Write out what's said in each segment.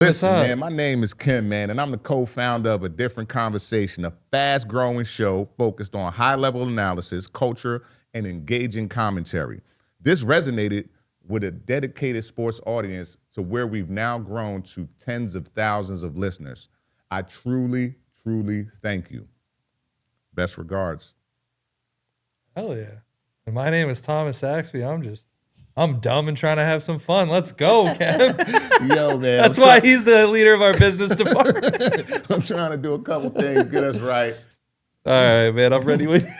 Listen, man, my name is Kem, man, and I'm the co-founder of A Different Conversation, a fast-growing show focused on high-level analysis, culture, and engaging commentary. This resonated with a dedicated sports audience to where we've now grown to tens of thousands of listeners. I truly, truly thank you. Best regards. Hell yeah. And my name is Thomas Saxby. I'm dumb and trying to have some fun. Let's go, Kem. Yo, man. That's why he's the leader of our business department. I'm trying to do a couple things, get us right. All right, man. I'm ready with you.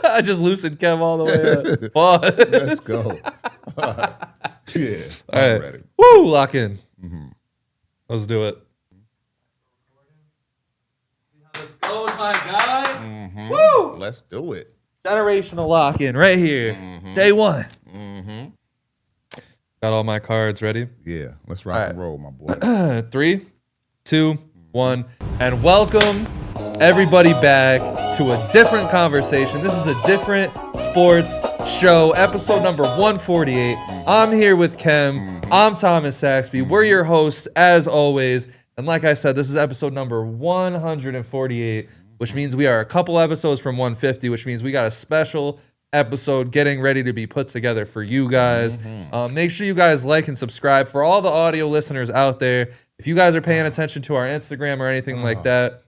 I just loosened Kem all the way up. Fun. Let's go. All right. Yeah, I'm ready. Woo, lock in. Mm-hmm. Let's do it. See how this goes, my guy. Mm-hmm. Woo! Let's do it. Generational lock in right here. Mm-hmm. Day one. Mm-hmm. Got all my cards ready? Yeah, let's rock and roll, my boy. 3, 2, 1, and welcome everybody back to A Different Conversation. This is a different sports show, episode number 148. I'm here with Kem. I'm Thomas Saxby. We're your hosts, as always. And like I said, this is episode number 148, which means we are a couple episodes from 150, which means we got a special episode getting ready to be put together for you guys. Make sure you guys like and subscribe. For all the audio listeners out there, if you guys are paying attention to our Instagram or anything like that,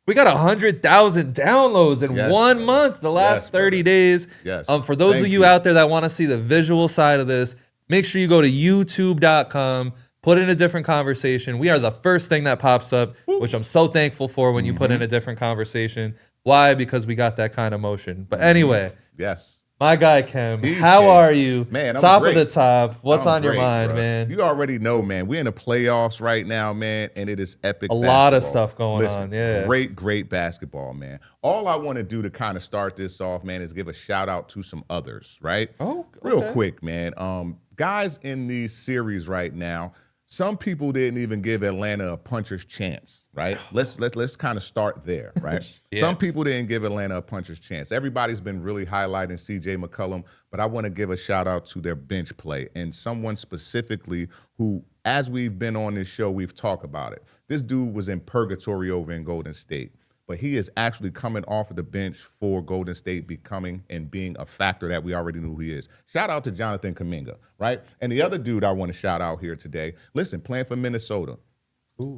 we got 100,000 downloads in 1 month, the last 30 days. Yes. For those of you out there that want to see the visual side of this, make sure you go to youtube.com, put in A Different Conversation. We are the first thing that pops up, which I'm so thankful for when you put in A Different Conversation. Why? Because we got that kind of motion. But anyway. Yes. My guy, Kem, how are you? Man, I'm top great. of the top. What's I'm on your great, mind, bro. man? You already know, man. We're in the playoffs right now, man, and it is epic. A lot of stuff going on, yeah. Great basketball, man. All I want to do to kind of start this off, man, is give a shout out to some others, right? Oh, okay. Real quick, man. Guys in these series right now, some people didn't even give Atlanta a puncher's chance, right? Let's kind of start there, right? Yes. Some people didn't give Atlanta a puncher's chance. Everybody's been really highlighting C.J. McCollum, but I want to give a shout out to their bench play and someone specifically who, as we've been on this show, we've talked about it. This dude was in purgatory over in Golden State, but he is actually coming off of the bench for Golden State, becoming and being a factor that we already knew who he is. Shout out to Jonathan Kuminga, right? And the other dude I want to shout out here today, listen, playing for Minnesota,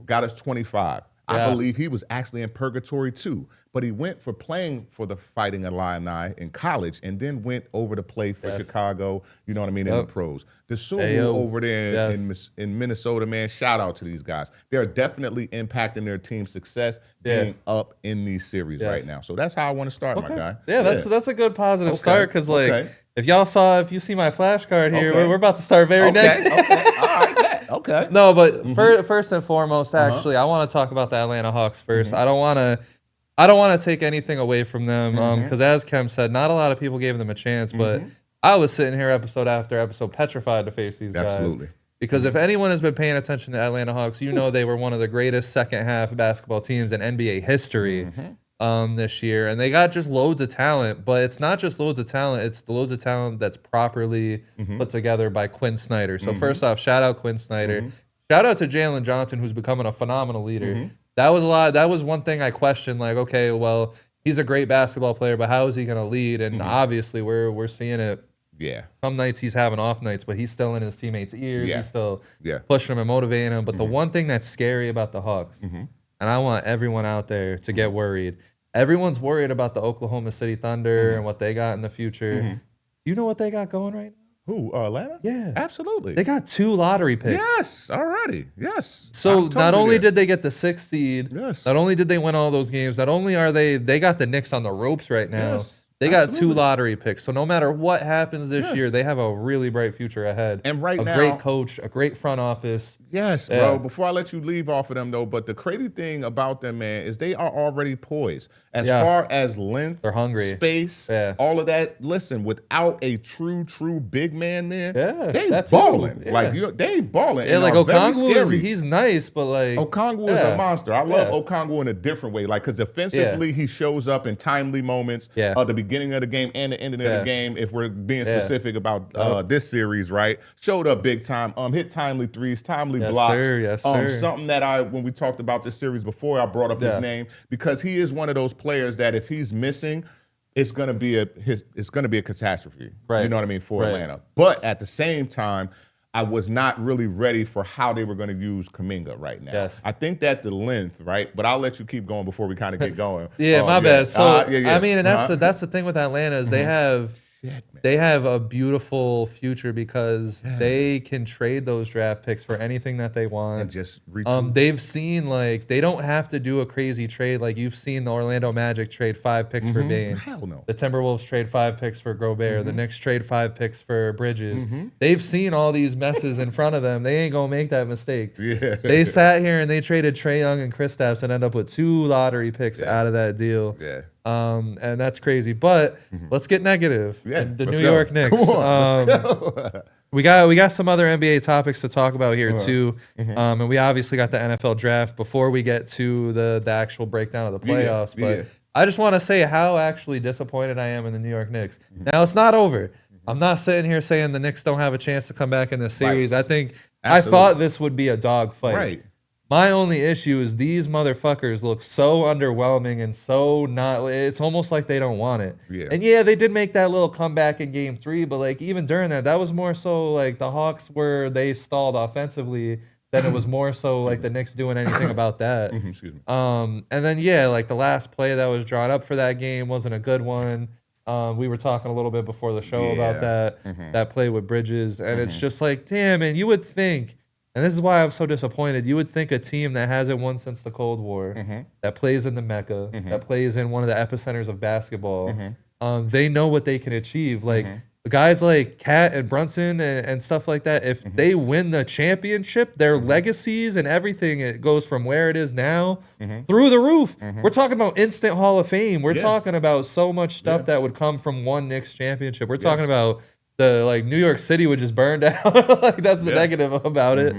got us 25. I believe he was actually in purgatory too, but he went for playing for the Fighting Illini in college and then went over to play for Chicago, you know what I mean, in the pros. The Sulu over there in Minnesota, man, shout out to these guys. They're definitely impacting their team's success being up in these series right now. So that's how I want to start, my guy. Yeah, that's a good positive start because, if you see my flashcard here, we're about to start very negative. All right, okay. No, but first and foremost, actually, I want to talk about the Atlanta Hawks first. I don't want to take anything away from them because, as Kem said, not a lot of people gave them a chance. But I was sitting here episode after episode petrified to face these guys. Because if anyone has been paying attention to Atlanta Hawks, you know they were one of the greatest second half basketball teams in NBA history this year, and they got just loads of talent. But it's not just loads of talent; it's the loads of talent that's properly put together by Quinn Snyder. So first off, shout out Quinn Snyder. Shout out to Jalen Johnson, who's becoming a phenomenal leader. That was a lot. That was one thing I questioned. Like, okay, well, he's a great basketball player, but how is he going to lead? And obviously, we're seeing it. Yeah. Some nights he's having off nights, but he's still in his teammates' ears. Yeah. He's still pushing them and motivating them. But the one thing that's scary about the Hawks, and I want everyone out there to get worried. Everyone's worried about the Oklahoma City Thunder and what they got in the future. You know what they got going right now? Who, Atlanta? Yeah. Absolutely. They got 2 lottery picks. Yes, already. Yes. So not only did they get the 6th seed, not only did they win all those games, not only are they got the Knicks on the ropes right now. Yes. They got 2 lottery picks. So no matter what happens this year, they have a really bright future ahead. And right now, a great coach, a great front office. Yes, bro. Before I let you leave off of them, though, but the crazy thing about them, man, is they are already poised. As far as length, they're hungry. Space, all of that. Listen, without a true big man there, they that's balling. Yeah. Like, they balling. Yeah, and like Okongwu, he's nice, but like Okongwu is a monster. I love Okongwu in a different way. Like, because offensively, he shows up in timely moments. The beginning of the game and the ending of Yeah. the game, if we're being specific about this series, right? Showed up big time, hit timely threes, timely blocks. Sir. Yes, sir. Something that when we talked about this series before, I brought up his name because he is one of those players that if he's missing, it's gonna be a catastrophe. Right. You know what I mean, for Atlanta. But at the same time, I was not really ready for how they were going to use Kuminga right now. Yes. I think that the length, right? But I'll let you keep going before we kind of get going. My bad. So I mean, and that's the thing with Atlanta is they have a beautiful future because they can trade those draft picks for anything that they want. And just retool. They've seen they don't have to do a crazy trade. Like you've seen the Orlando Magic trade 5 picks for Bane. Hell no. The Timberwolves trade 5 picks for Gobert. The Knicks trade 5 picks for Bridges. They've seen all these messes in front of them. They ain't gonna make that mistake. Yeah. They sat here and they traded Trae Young and Kristaps and end up with 2 lottery picks out of that deal. Yeah. And that's crazy. But let's get negative. Yeah, The let's New go. York Knicks. Come on, let's go. We got some other NBA topics to talk about here too. And we obviously got the NFL draft before we get to the actual breakdown of the playoffs. But I just want to say how actually disappointed I am in the New York Knicks. Now it's not over. I'm not sitting here saying the Knicks don't have a chance to come back in this series. Right. I thought this would be a dog fight. Right. My only issue is these motherfuckers look so underwhelming and so not. It's almost like they don't want it. Yeah. And yeah, they did make that little comeback in Game 3, but like even during that was more so like the Hawks they stalled offensively than it was more so like the Knicks doing anything about that. Excuse me. And then like the last play that was drawn up for that game wasn't a good one. We were talking a little bit before the show about that play with Bridges, and it's just like, damn, and you would think. And this is why I'm so disappointed. You would think a team that hasn't won since the Cold War, that plays in the Mecca, that plays in one of the epicenters of basketball, they know what they can achieve. Like guys like Cat and Brunson and stuff like that, if they win the championship, their legacies and everything, it goes from where it is now through the roof. We're talking about instant Hall of Fame. We're talking about so much stuff that would come from one Knicks championship. We're talking about New York City would just burn down. Like that's the negative about it.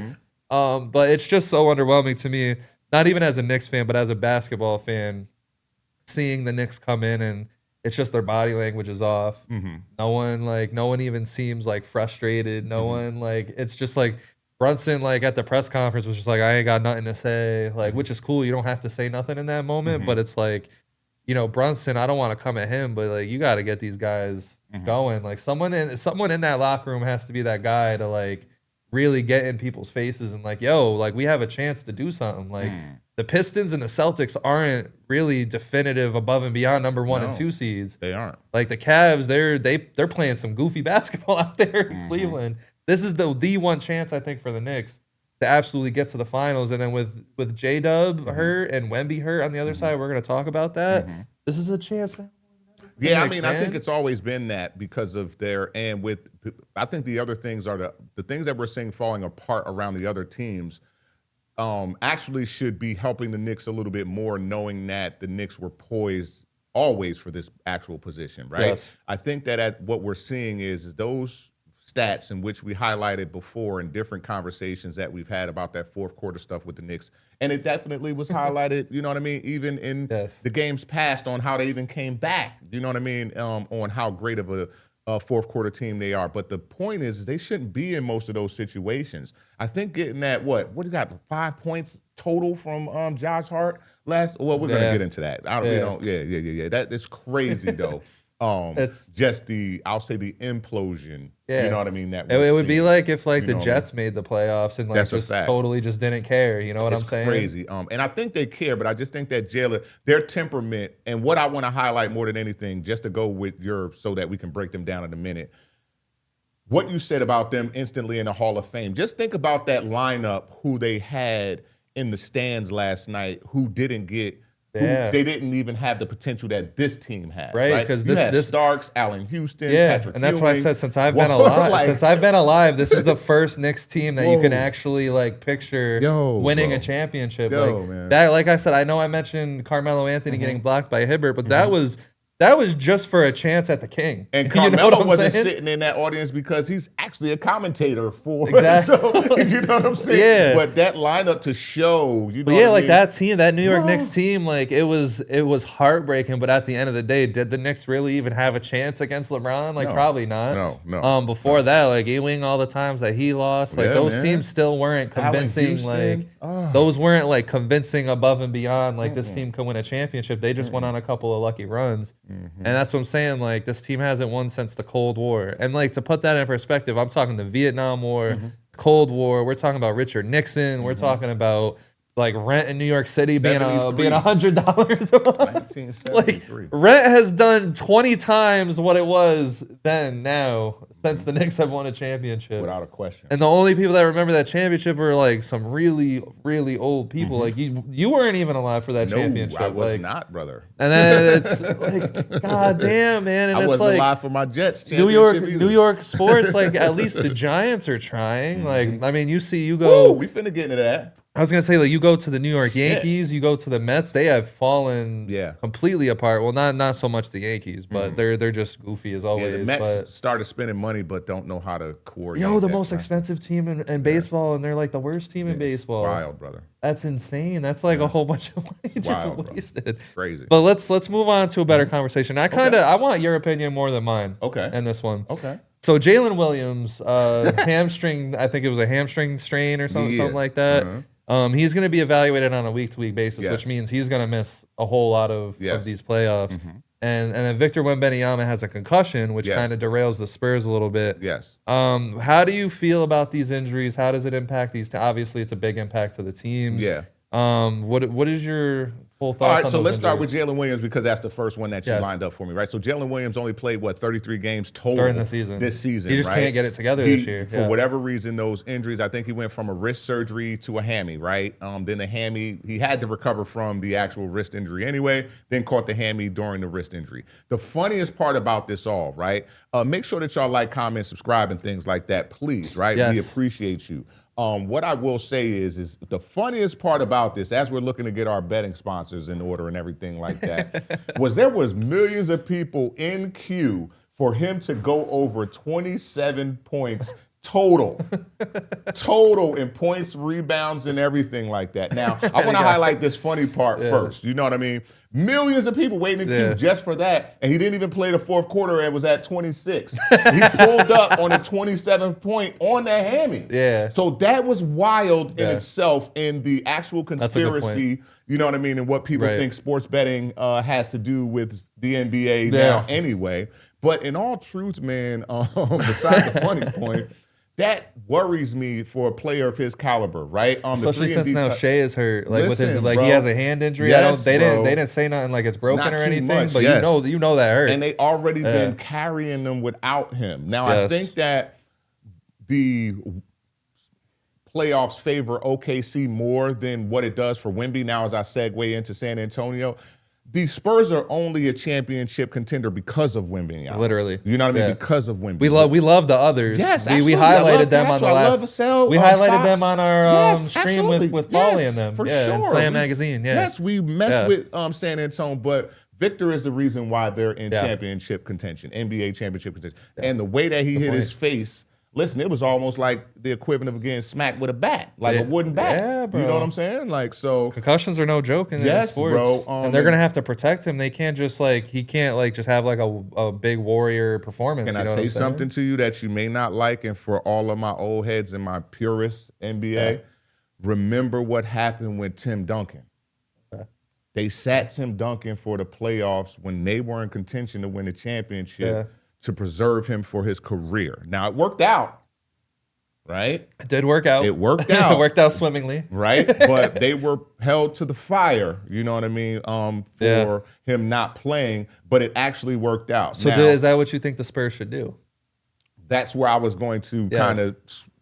But it's just so underwhelming to me, not even as a Knicks fan, but as a basketball fan, seeing the Knicks come in and it's just their body language is off. No one even seems like frustrated. No one it's just like Brunson at the press conference was just like, I ain't got nothing to say, which is cool. You don't have to say nothing in that moment, but it's like, Brunson, I don't want to come at him, but you got to get these guys going. Like someone in that locker room has to be that guy to really get in people's faces and we have a chance to do something. The Pistons and the Celtics aren't really definitive above and beyond number 1 and 2 seeds. They aren't. Like the Cavs, they're playing some goofy basketball out there in Cleveland. This is the one chance I think for the Knicks to absolutely get to the finals. And then with JDub hurt and Wemby hurt on the other side, we're going to talk about that. This is a chance. Yeah, I mean, I think it's always been that because of I think the other things are the things that we're seeing falling apart around the other teams actually should be helping the Knicks a little bit more, knowing that the Knicks were poised always for this actual position, right? Yes. I think that what we're seeing is those stats in which we highlighted before in different conversations that we've had about that fourth quarter stuff with the Knicks. And it definitely was highlighted, you know what I mean, even in the games past on how they even came back, you know what I mean, on how great of a fourth quarter team they are. But the point is they shouldn't be in most of those situations. I think getting that, what you got, 5 points total from Josh Hart last, well, we're going to get into that. That is crazy, though. It's just I'll say the implosion. You know what I mean? That it would be like if the Jets made the playoffs and just totally just didn't care. You know what I'm saying? It's crazy. And I think they care, but I just think that their temperament and what I want to highlight more than anything, just to go with so that we can break them down in a minute. What you said about them instantly in the Hall of Fame. Just think about that lineup who they had in the stands last night who didn't get. They didn't even have the potential that this team has, right? Because this Starks, Allen Houston, Patrick and that's Ewing. why I said since I've been alive, this is the first Knicks team that you can actually picture winning a championship. Man. That, like I said, I know I mentioned Carmelo Anthony getting blocked by Hibbert, but that that was just for a chance at the King. And You know what Carmelo I'm wasn't saying? sitting in that audience because he's actually a commentator for Exactly. So, you know what I'm saying? Yeah. But that lineup to show, you know But yeah, what I like mean? that team, that New York Knicks team, like it was heartbreaking. But at the end of the day, did the Knicks really even have a chance against LeBron? Like No. probably not. No. Before that, like Ewing, all the times that he lost, like Yeah, those man. teams still weren't Allen convincing. Houston. Like those weren't like convincing above and beyond. Like this team could win a championship. They just went on a couple of lucky runs, and that's what I'm saying. Like this team hasn't won since the Cold War. And like to put that in perspective, I'm talking the Vietnam War, Cold War. We're talking about Richard Nixon. We're talking about like rent in New York City being $100 a month. 1973. Like rent has done 20 times what it was then now since the Knicks have won a championship. Without a question. And the only people that remember that championship are like some really, really old people. Like you weren't even alive for that championship. I was like, not, brother. And then it's like, God damn, man. And I it's wasn't like alive for my Jets New championship either. New York sports, like at least the Giants are trying. Like, I mean, you Woo, go. we finna get into that. I was gonna say, like, you go to the New York Yankees, you go to the Mets, they have fallen completely apart. Well, not so much the Yankees, but they're just goofy as always. Yeah, the Mets but, started spending money, but don't know how to coordinate. the most expensive team in baseball, and they're like the worst team in baseball. Wild, brother. That's insane. That's like a whole bunch of money just Wild, bro. wasted. Crazy. But let's move on to a better conversation. I want your opinion more than mine. Okay. In this one. Okay. So Jalen Williams, hamstring, I think it was a hamstring strain or something like that. He's going to be evaluated on a week-to-week basis, which means he's going to miss a whole lot of these playoffs. And then Victor Wembanyama has a concussion, which kind of derails the Spurs a little bit. Yes. How do you feel about these injuries? How does it impact these? Obviously, it's a big impact to the teams. Yeah. What is your full thoughts? All right, on so those let's start injuries? with Jalen Williams because that's the first one that you lined up for me, right? So Jalen Williams only played 33 games total during the season. This season, he just right? can't get it together this year For whatever reason, those injuries. I think he went from a wrist surgery to a hammy, right? Then the hammy, he had to recover from the actual wrist injury anyway. Then caught the hammy during the wrist injury. The funniest part about this all, right? Make sure that y'all like, comment, subscribe, and things like that, please, right? Yes. We appreciate you. What I will say is the funniest part about this, as we're looking to get our betting sponsors in order and everything like that, there was millions of people in queue for him to go over 27 points total in points, rebounds, and everything like that. Now, I want to highlight this funny part first. You know what I mean? Millions of people waiting in queue just for that, and he didn't even play the fourth quarter and was at 26. He pulled up on a 27th point on that hammy. Yeah. So that was wild in itself in the actual conspiracy, you know what I mean, and what people think sports betting has to do with the NBA now anyway. But in all truth, man, besides the funny point, that worries me for a player of his caliber, right? Especially since now Shea is hurt, like with his bro, he has a hand injury. yes, they didn't say nothing like it's broken Not or too anything, much, but you know that hurt. And they already been carrying them without him. Now I think that the playoffs favor OKC more than what it does for Wemby. Now, as I segue into San Antonio, the Spurs are only a championship contender because of Wemby. Literally, you know what I mean? Because of Wemby. We love the others. Yes, we highlighted them on the last. We highlighted them on our stream with Paulie and them. For sure. And Slam Magazine. Yeah. Yes, we messed with San Antonio, but Victor is the reason why they're in championship contention, NBA championship contention, and the way that he hit his face. Listen, it was almost like the equivalent of getting smacked with a bat, like a wooden bat. Yeah, bro. You know what I'm saying? Like, so concussions are no joke in sports, bro. And they're gonna have to protect him. They can't just he can't just have like a big warrior performance. Can I say something to you that you may not like? And for all of my old heads and my purists NBA, remember what happened with Tim Duncan. They sat Tim Duncan for the playoffs when they were in contention to win the championship. To preserve him for his career. Now, it worked out, right? It did work out. It worked out. It worked out swimmingly. Right? But they were held to the fire, you know what I mean, for him not playing, but it actually worked out. So now, is that what you think the Spurs should do? That's where I was going to kind of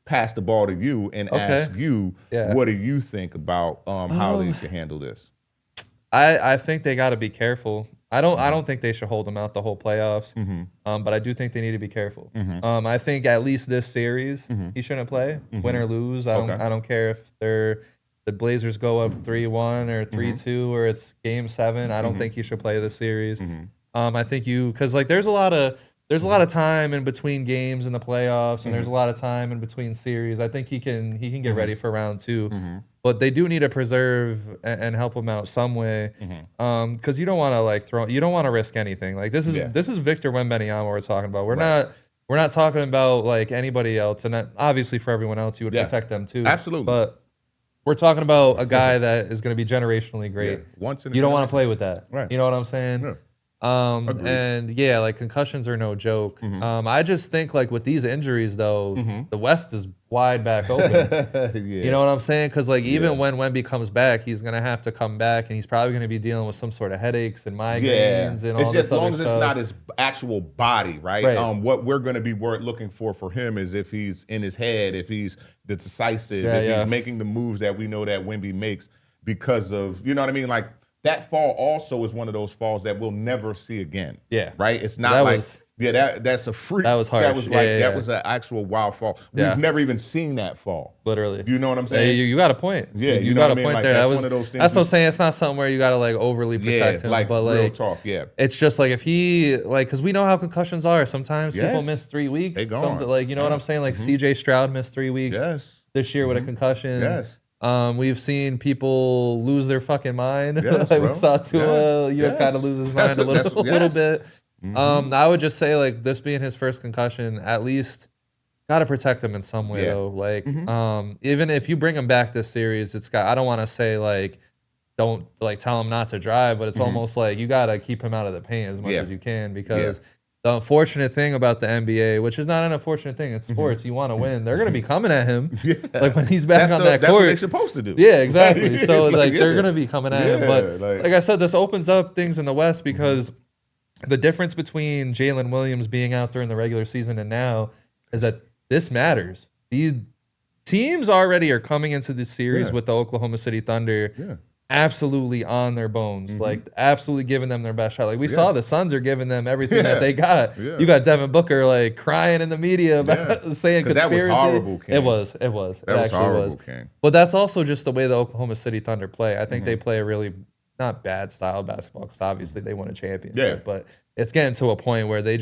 pass the ball to you and ask you, what do you think about how they should handle this? I think they got to be careful. I don't think they should hold him out the whole playoffs. But I do think they need to be careful. I think at least this series he shouldn't play, win or lose. I don't care if the Blazers go up 3-1 or 3-2 or it's game 7. I don't think he should play this series. I think because like there's a lot of time in between games in the playoffs, and there's a lot of time in between series. I think he can get ready for round 2, but they do need to preserve and help him out some way, because you don't want to you don't want to risk anything. Like this is Victor Wembanyama we're talking about. We're not talking about like anybody else, and obviously for everyone else you would protect them too. Absolutely, but we're talking about a guy that is going to be generationally great. You don't want to play with that. Right. You know what I'm saying? Yeah. And like concussions are no joke. I just think like with these injuries though, the West is wide back open. You know what I'm saying? Because like even when Wemby comes back, he's gonna have to come back, and he's probably gonna be dealing with some sort of headaches and migraines and all it's this just as long as stuff. it's not his actual body, right? What we're gonna be looking for him is if he's in his head, if he's decisive, if he's making the moves that we know that Wemby makes because of, you know what I mean, like. That fall also is one of those falls that we'll never see again. Yeah. Right? It's not that's a freak. That was harsh. That was that was an actual wild fall. We've never even seen that fall. Literally. You know what I'm saying? You got a point. Yeah, you got a point like, there. That's one of those things. That's what I'm saying. It's not something where you got to like overly protect him. Like but real like talk, it's just like if he like, because we know how concussions are. Sometimes people miss 3 weeks. They gone. Like, you know what I'm saying? Like CJ Stroud missed 3 weeks this year with a concussion. Yes. We've seen people lose their fucking mind. Yes, like we saw Tua, kind of lose his mind a little bit. I would just say like this being his first concussion, at least got to protect him in some way though. Like even if you bring him back this series, I don't want to say like don't like tell him not to drive, but it's almost like you got to keep him out of the paint as much as you can, because the unfortunate thing about the NBA, which is not an unfortunate thing, it's sports. You want to win. They're going to be coming at him. Like when he's back on that court. That's what they're supposed to do. Yeah, exactly. So like they're going to be coming at him. But like I said, this opens up things in the West, because the difference between Jalen Williams being out there in the regular season and now is that this matters. The teams already are coming into this series with the Oklahoma City Thunder absolutely on their bones, like absolutely giving them their best shot. Like we saw the Suns are giving them everything that they got. You got Devin Booker like crying in the media about saying conspiracy. That was horrible, King. It was. That was horrible, King. But that's also just the way the Oklahoma City Thunder play. I think they play a really not bad style of basketball, because obviously they won a championship. But it's getting to a point where they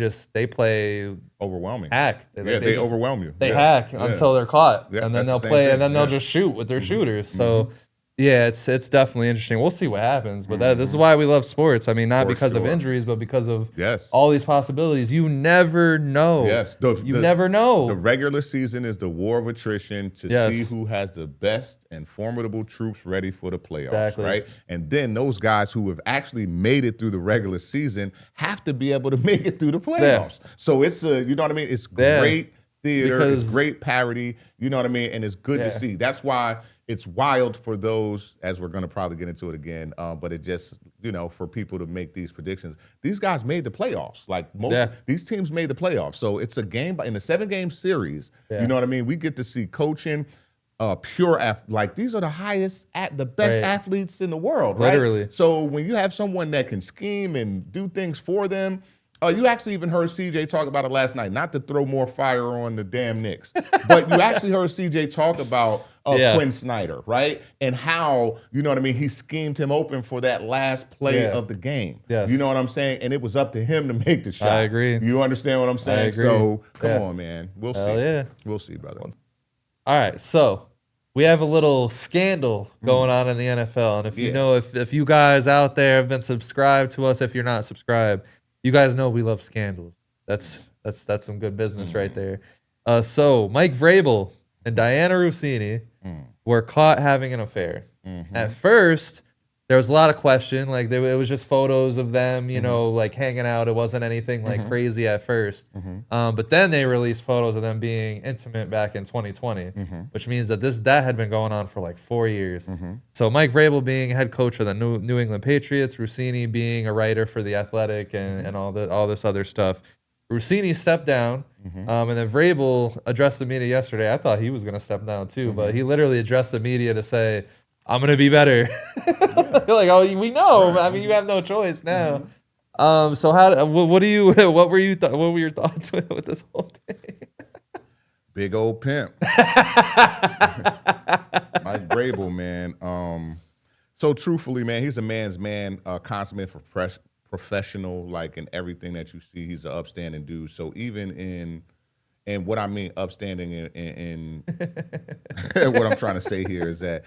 play overwhelming. Hack. They overwhelm you. They hack until they're caught, and then they'll play, and then they'll just shoot with their shooters. So. Yeah, it's definitely interesting. We'll see what happens, but this is why we love sports. I mean, not because of injuries, but because of all these possibilities. You never know. You never know. The regular season is the war of attrition to see who has the best and formidable troops ready for the playoffs, right? And then those guys who have actually made it through the regular season have to be able to make it through the playoffs. So it's you know what I mean? It's great theater, it's great parody, you know what I mean? And it's good to see. That's why it's wild for those, as we're going to probably get into it again, but it just, you know, for people to make these predictions. These guys made the playoffs. Like these teams made the playoffs. So it's a game, in the 7-game series, you know what I mean? We get to see coaching, like these are the highest, the best athletes in the world, right? Literally. So when you have someone that can scheme and do things for them, you actually even heard CJ talk about it last night, not to throw more fire on the damn Knicks, but you actually heard CJ talk about Quinn Snyder, right? And how, you know what I mean, he schemed him open for that last play of the game. You know what I'm saying? And it was up to him to make the shot. I agree. You understand what I'm saying? I agree. So come on, man. We'll see. Yeah. We'll see, brother. All right, so we have a little scandal going on in the NFL. And if you know, if you guys out there have been subscribed to us, if you're not subscribed, you guys know we love scandals. That's some good business right there. So Mike Vrabel and Diana Rossini were caught having an affair. At first, there was a lot of question. Like it was just photos of them, you know, like hanging out. It wasn't anything like crazy at first. But then they released photos of them being intimate back in 2020, which means that that had been going on for like 4 years. So Mike Vrabel being head coach of the New England Patriots, Rossini being a writer for The Athletic and all this other stuff. Rossini stepped down, and then Vrabel addressed the media yesterday. I thought he was going to step down too, but he literally addressed the media to say, I'm gonna be better. Like, oh, we know. I mean, you have no choice now. So what were your thoughts with this whole thing? Big old pimp, Mike Vrabel, man. So truthfully, man, he's a man's man, consummate professional, like in everything that you see. He's an upstanding dude. So even and what I mean upstanding in what I'm trying to say here is that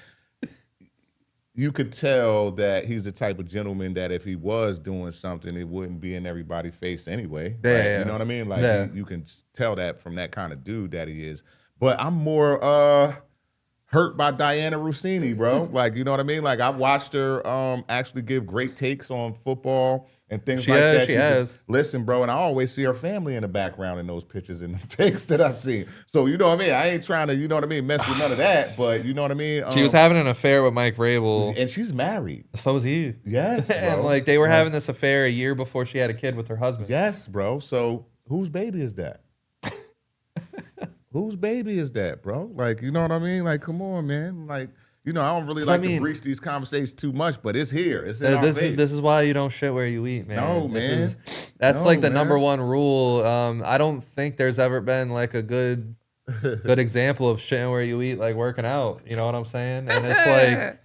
you could tell that he's the type of gentleman that if he was doing something, it wouldn't be in everybody's face anyway. Yeah, right? yeah. You know what I mean? Like you can tell that from that kind of dude that he is. But I'm more hurt by Diana Rossini, bro. Like, you know what I mean? Like, I've watched her actually give great takes on football and things like that. She has. Listen, bro, and I always see her family in the background in those pictures and the takes that I see. So, you know what I mean? I ain't trying to, you know what I mean, mess with none of that, but you know what I mean? She was having an affair with Mike Vrabel. And she's married. So was he. Yes, bro. And, like, they were having this affair a year before she had a kid with her husband. Yes, bro. So, whose baby is that? Whose baby is that, bro? Like, you know what I mean? Like, come on, man. Like, you know, I don't really like to breach these conversations too much, but it's here. It's in our face. This is why you don't shit where you eat, man. No, man. That's like the number one rule. I don't think there's ever been like a good example of shitting where you eat, like working out. You know what I'm saying? And it's like,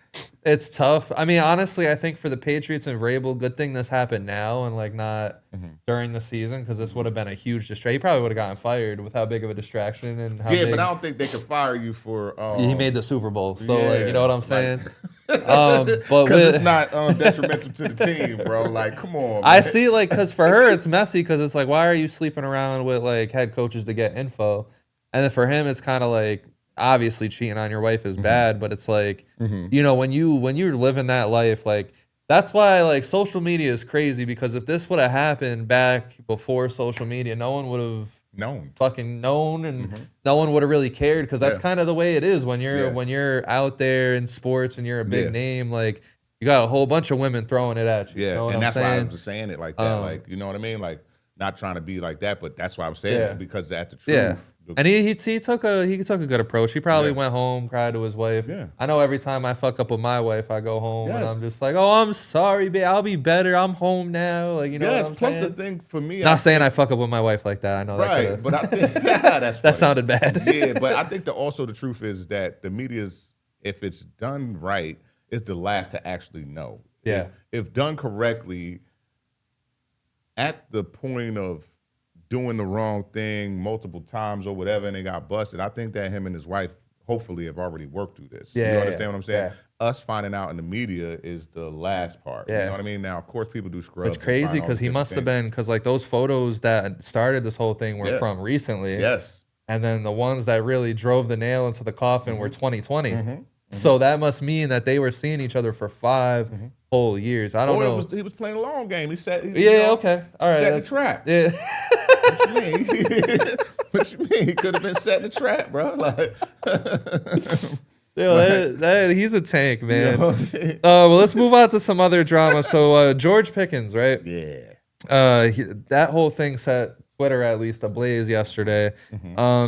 it's tough. I mean, honestly, I think for the Patriots and Vrabel, good thing this happened now and like not during the season, because this would have been a huge distraction. He probably would have gotten fired with how big of a distraction and how big. But I don't think they could fire you for. He made the Super Bowl, so like, you know what I'm saying. But because it's not detrimental to the team, bro. Like, come on. Man. I see, like, because for her it's messy, because it's like, why are you sleeping around with like head coaches to get info, and then for him it's kind of like, obviously cheating on your wife is bad, but it's like, you know, when you're living that life, like, that's why like social media is crazy, because if this would have happened back before social media, no one would have fucking known, and no one would have really cared, because that's kind of the way it is when you're out there in sports and you're a big name. Like, you got a whole bunch of women throwing it at you. Yeah, you know and that's saying? why I'm just saying it like that. Like, you know what I mean? Like, not trying to be like that, but that's why I'm saying it, because that's the truth. Yeah. And he took a good approach. He probably went home, cried to his wife. Yeah. I know every time I fuck up with my wife, I go home and I'm just like, oh, I'm sorry, babe. I'll be better. I'm home now. Like, you know what I'm plus saying? the thing for me, Not saying I fuck up with my wife like that. I know that. But I think that's that sounded bad. Yeah, but I think also the truth is that the media's, if it's done right, is the last to actually know. Yeah. If done correctly, at the point of doing the wrong thing multiple times or whatever, and they got busted, I think that him and his wife hopefully have already worked through this. Yeah, you understand what I'm saying? Yeah. Us finding out in the media is the last part. Yeah. You know what I mean? Now, of course, people do scrubs. It's crazy because he must have been, because like those photos that started this whole thing were from recently. Yes. And then the ones that really drove the nail into the coffin were 2020. So that must mean that they were seeing each other for 5 whole years. I don't know. He was playing a long game. He set. Okay. All right. Set the trap. Yeah. What you mean? What you mean? He could have been setting the trap, bro. Like, he's a tank, man. Well, let's move on to some other drama. So George Pickens, right? Yeah. That whole thing set Twitter at least ablaze yesterday,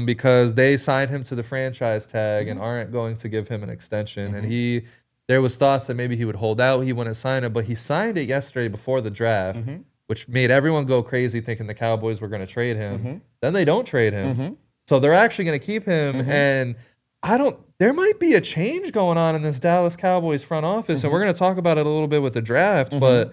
because they signed him to the franchise tag and aren't going to give him an extension. And there was thoughts that maybe he would hold out, he wouldn't sign it, but he signed it yesterday before the draft, which made everyone go crazy thinking the Cowboys were going to trade him. Then they don't trade him. So they're actually going to keep him. And there might be a change going on in this Dallas Cowboys front office, and we're going to talk about it a little bit with the draft, but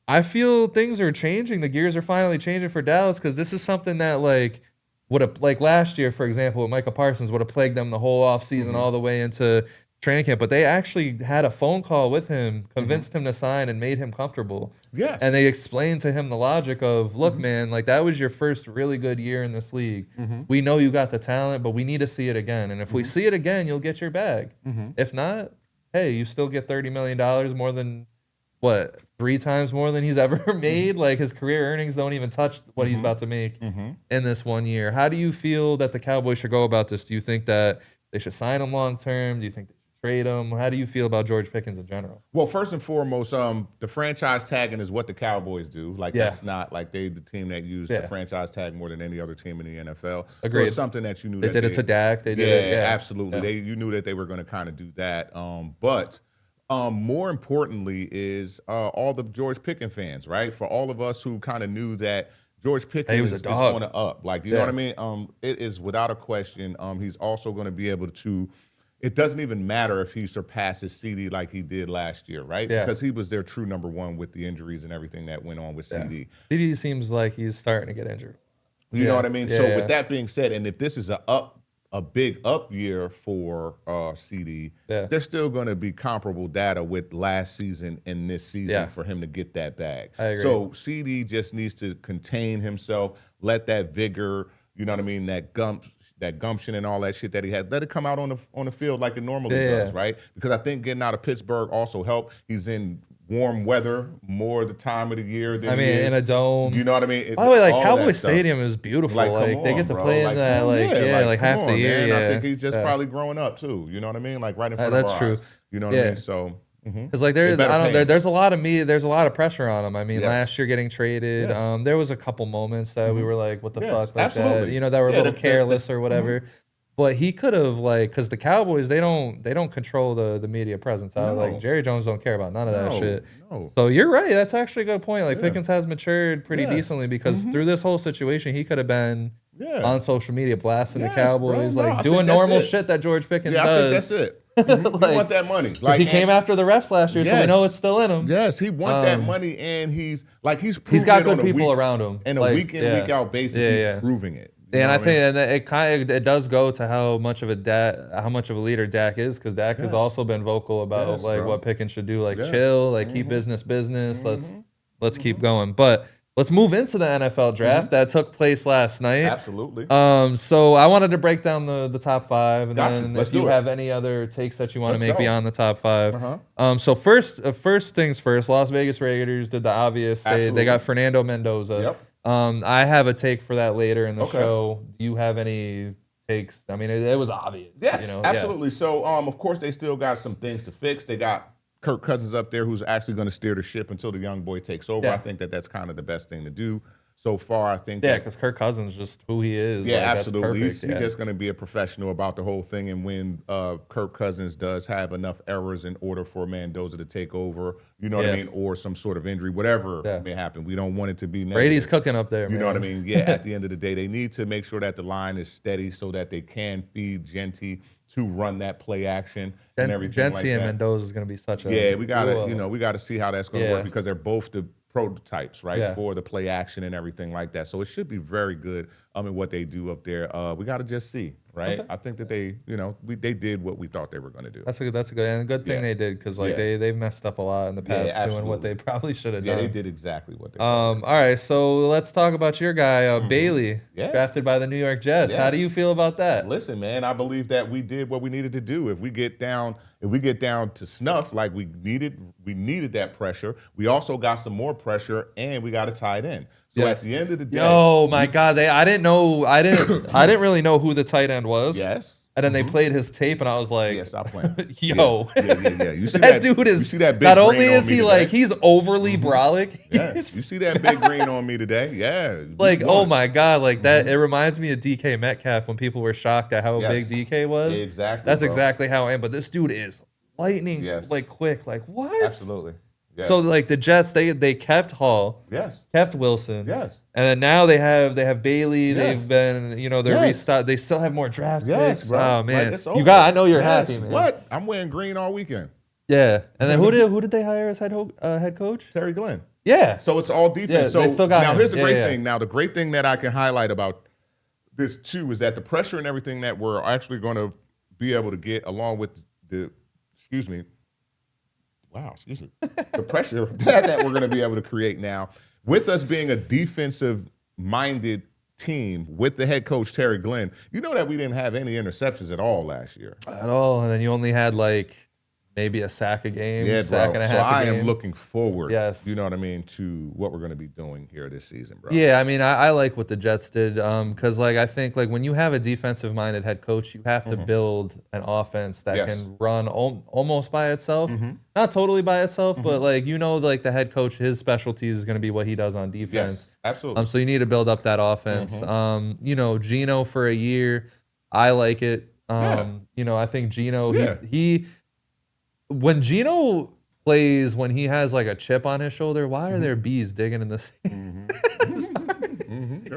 I feel things are changing. The gears are finally changing for Dallas, because this is something that would have, like last year, for example, with Micah Parsons, would have plagued them the whole offseason all the way into training camp. But they actually had a phone call with him, convinced him to sign, and made him comfortable. Yes. And they explained to him the logic of, look, man, like that was your first really good year in this league. We know you got the talent, but we need to see it again. And if we see it again, you'll get your bag. If not, hey, you still get $30 million more than, 3 times more than he's ever made? Like, his career earnings don't even touch what he's about to make in this 1 year. How do you feel that the Cowboys should go about this? Do you think that they should sign him long term? Do you think they should trade him? How do you feel about George Pickens in general? Well, first and foremost, the franchise tagging is what the Cowboys do. Like, that's not like they the team that used the franchise tag more than any other team in the NFL. Agreed. So it's something that you knew they did it to Dak. They did it. Yeah, absolutely. Yeah. You knew that they were going to kind of do that. But more importantly is all the George Pickens fans, right? For all of us who kind of knew that George Pickens is on the up. Like, you know what I mean? It is without a question. He's also going to be able to, it doesn't even matter if he surpasses CD like he did last year, right? Yeah. Because he was their true number one with the injuries and everything that went on with CD. CD seems like he's starting to get injured. You know what I mean? So with that being said, and if this is a big up year for CD, there's still going to be comparable data with last season and this season for him to get that bag. I agree. So CD just needs to contain himself, let that vigor, you know what I mean, that gumption and all that shit that he had, let it come out on the field like it normally does, right? Because I think getting out of Pittsburgh also helped. He's in warm weather more the time of the year than he is. In a dome. You know what I mean? By the way, like Cowboys Stadium is beautiful. Like they get to play in that, like half the year. Man. I think he's just probably growing up too. You know what I mean? Like right in front of our eyes. You know what I mean? So. Because like there's a lot of pressure on him. I mean, last year getting traded, there was a couple moments that we were like, what the fuck, like that, you know, that were a little careless or whatever. But he could have because the Cowboys they don't control the media presence. Like Jerry Jones don't care about none of that shit. No. So you're right. That's actually a good point. Like Pickens has matured pretty decently because through this whole situation, he could have been on social media blasting the Cowboys, doing normal shit that George Pickens does. I think that's it. He want that money. Like he came after the refs last year, so we know it's still in him. Yes, he want that money, and he's got good people around him. And a week in, week out basis, he's proving it. And I think it does go to how much of a leader Dak is, because Dak has also been vocal about what Pickens should do, chill, keep business. Let's keep going, but. Let's move into the NFL draft that took place last night. Absolutely. So I wanted to break down the top 5, and then if you have any other takes that you want to make beyond the top 5. So first things first, Las Vegas Raiders did the obvious. They got Fernando Mendoza. Yep. I have a take for that later in the show. Do you have any takes? I mean, it was obvious. Yes, absolutely. So of course they still got some things to fix. They got Kirk Cousins up there who's actually going to steer the ship until the young boy takes over. I think that's kind of the best thing to do so far. I think because Kirk Cousins just who he is. Yeah, absolutely. He's just going to be a professional about the whole thing. And when Kirk Cousins does have enough errors in order for Mendoza to take over, you know what I mean, or some sort of injury, whatever may happen, we don't want it to be negative. Brady's cooking up there, You know what I mean? Yeah, at the end of the day, they need to make sure that the line is steady so that they can feed Genty to run that play action and everything like that. Genty and Mendoza is going to be such a we gotta see how that's going to work because they're both the prototypes, right, for the play action and everything like that. So it should be very good. What they do up there. We got to just see, right? Okay. I think that they did what we thought they were going to do. That's a good thing they did because they've messed up a lot in the past doing what they probably should have done. Yeah, they did exactly what they did. All right, so let's talk about your guy, Bailey, drafted by the New York Jets. How do you feel about that? Listen, man, I believe that we did what we needed to do. If we get down to snuff like we needed that pressure. We also got some more pressure and we got a tight end. So at the end of the day, oh my God, I didn't really know who the tight end was. Yes. And then they played his tape, and I was like, "Yes, I play." Yo, You see that dude is. You see that big not only green is he like he's overly brolic. Yes, you see that big green on me today? Yeah. Like, oh my God, like that. It reminds me of DK Metcalf when people were shocked at how big DK was. Exactly. That's exactly how I am. But this dude is lightning, like quick. Like what? Absolutely. Yes. So like the Jets, they kept Hall, kept Wilson, and then now they have Bailey. They've been, they're restart. They still have more draft picks. Bro. Oh man, like, I know you're happy, man. What? I'm wearing green all weekend. Yeah, and then who did they hire as head coach? Terry Glenn. Yeah. So it's all defense. Yeah, so they still got now him. Here's the great thing. Now the great thing that I can highlight about this too is that the pressure and everything that we're actually going to be able to get along with the pressure that we're going to be able to create now with us being a defensive-minded team with the head coach, Terry Glenn. You know that we didn't have any interceptions at all last year. At all. And then you only had like maybe a sack a game, sack and a half a game. So I am looking forward, you know what I mean, to what we're going to be doing here this season, bro. Yeah, I mean, I like what the Jets did because, like, I think, like, when you have a defensive-minded head coach, you have to build an offense that can run almost by itself. Not totally by itself, but, like, like, the head coach, his specialties is going to be what he does on defense. Yes, absolutely. So you need to build up that offense. Geno for a year, I like it. I think Geno, when Geno plays, when he has like a chip on his shoulder, why are there bees digging in the sand?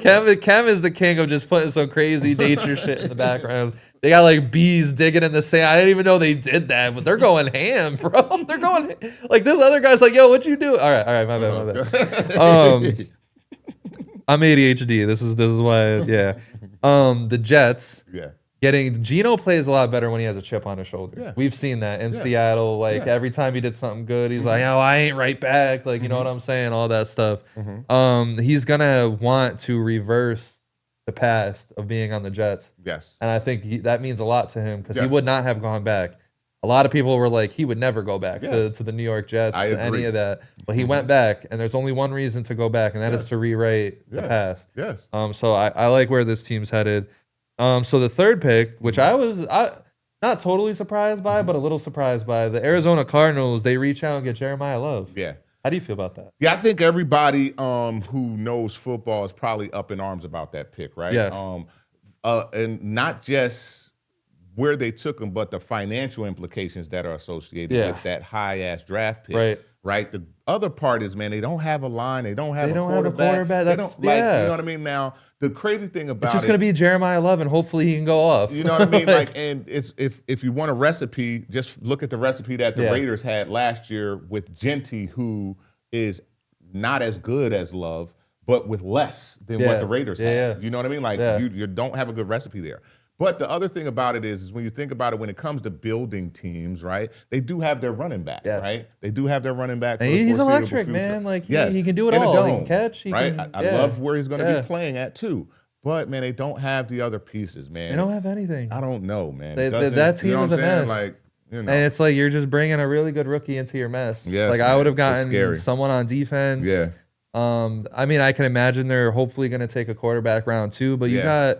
Kem is the king of just putting some crazy nature shit in the background. They got like bees digging in the sand. I didn't even know they did that, but they're going ham, bro. They're going like this other guy's like, yo, what you do? All right, my bad. I'm ADHD. This is why, yeah. The Jets. Yeah. Geno plays a lot better when he has a chip on his shoulder. Yeah. We've seen that in Seattle. Like every time he did something good, he's like, "Oh, I ain't right back." Like, you know what I'm saying? All that stuff. He's gonna want to reverse the past of being on the Jets. Yes. And I think that means a lot to him because he would not have gone back. A lot of people were like, he would never go back to the New York Jets, any of that. But he went back, and there's only one reason to go back, and that is to rewrite the past. Yes. So I like where this team's headed. So the third pick, which I was not totally surprised by, but a little surprised by, the Arizona Cardinals, they reach out and get Jeremiah Love. Yeah. How do you feel about that? Yeah, I think everybody who knows football is probably up in arms about that pick, right? Yes. And not just where they took him, but the financial implications that are associated with that high-ass draft pick. Right. The other part is, man, they don't have a line. They don't have a quarterback. That's, you know what I mean? Now, the crazy thing about it's just going to be Jeremiah Love, and hopefully he can go off. You know what I mean? Like, and it's if you want a recipe, just look at the recipe that the Raiders had last year with Genty, who is not as good as Love, but with less than what the Raiders had. You know what I mean? Like, you don't have a good recipe there. But the other thing about it is when you think about it, when it comes to building teams, right, they do have their running back, right? They do have their running back. And he's electric, man. Like, he can do it all. He can catch. I love where he's going to be playing at, too. But, man, they don't have the other pieces, man. They don't have anything. I don't know, man. That team is a mess. Like, you know. And it's like you're just bringing a really good rookie into your mess. Yes, like, man. I would have gotten someone on defense. Yeah. I mean, I can imagine they're hopefully going to take a quarterback round 2, but you got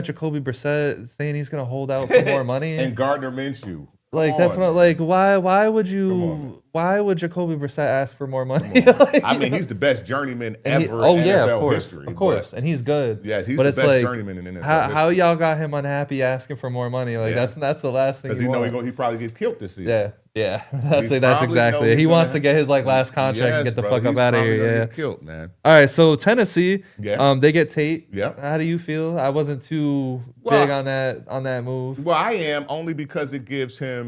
Jacoby Brissett saying he's going to hold out for more money. And Gardner Minshew. Like, that's what, like, why would Jacoby Brissett ask for more money? Like, I mean, he's the best journeyman ever in NFL history. Of course. And he's good. Yes, he's the best journeyman in NFL history. How y'all got him unhappy asking for more money? Like, that's the last thing you want. Because he probably get killed this season. Yeah. That's exactly it. He wants to get his last contract and get the fuck up out of here. Get killed, man. All right, so Tennessee, they get Tate. Yeah. How do you feel? I wasn't too big on that move. Well, I am, only because it gives him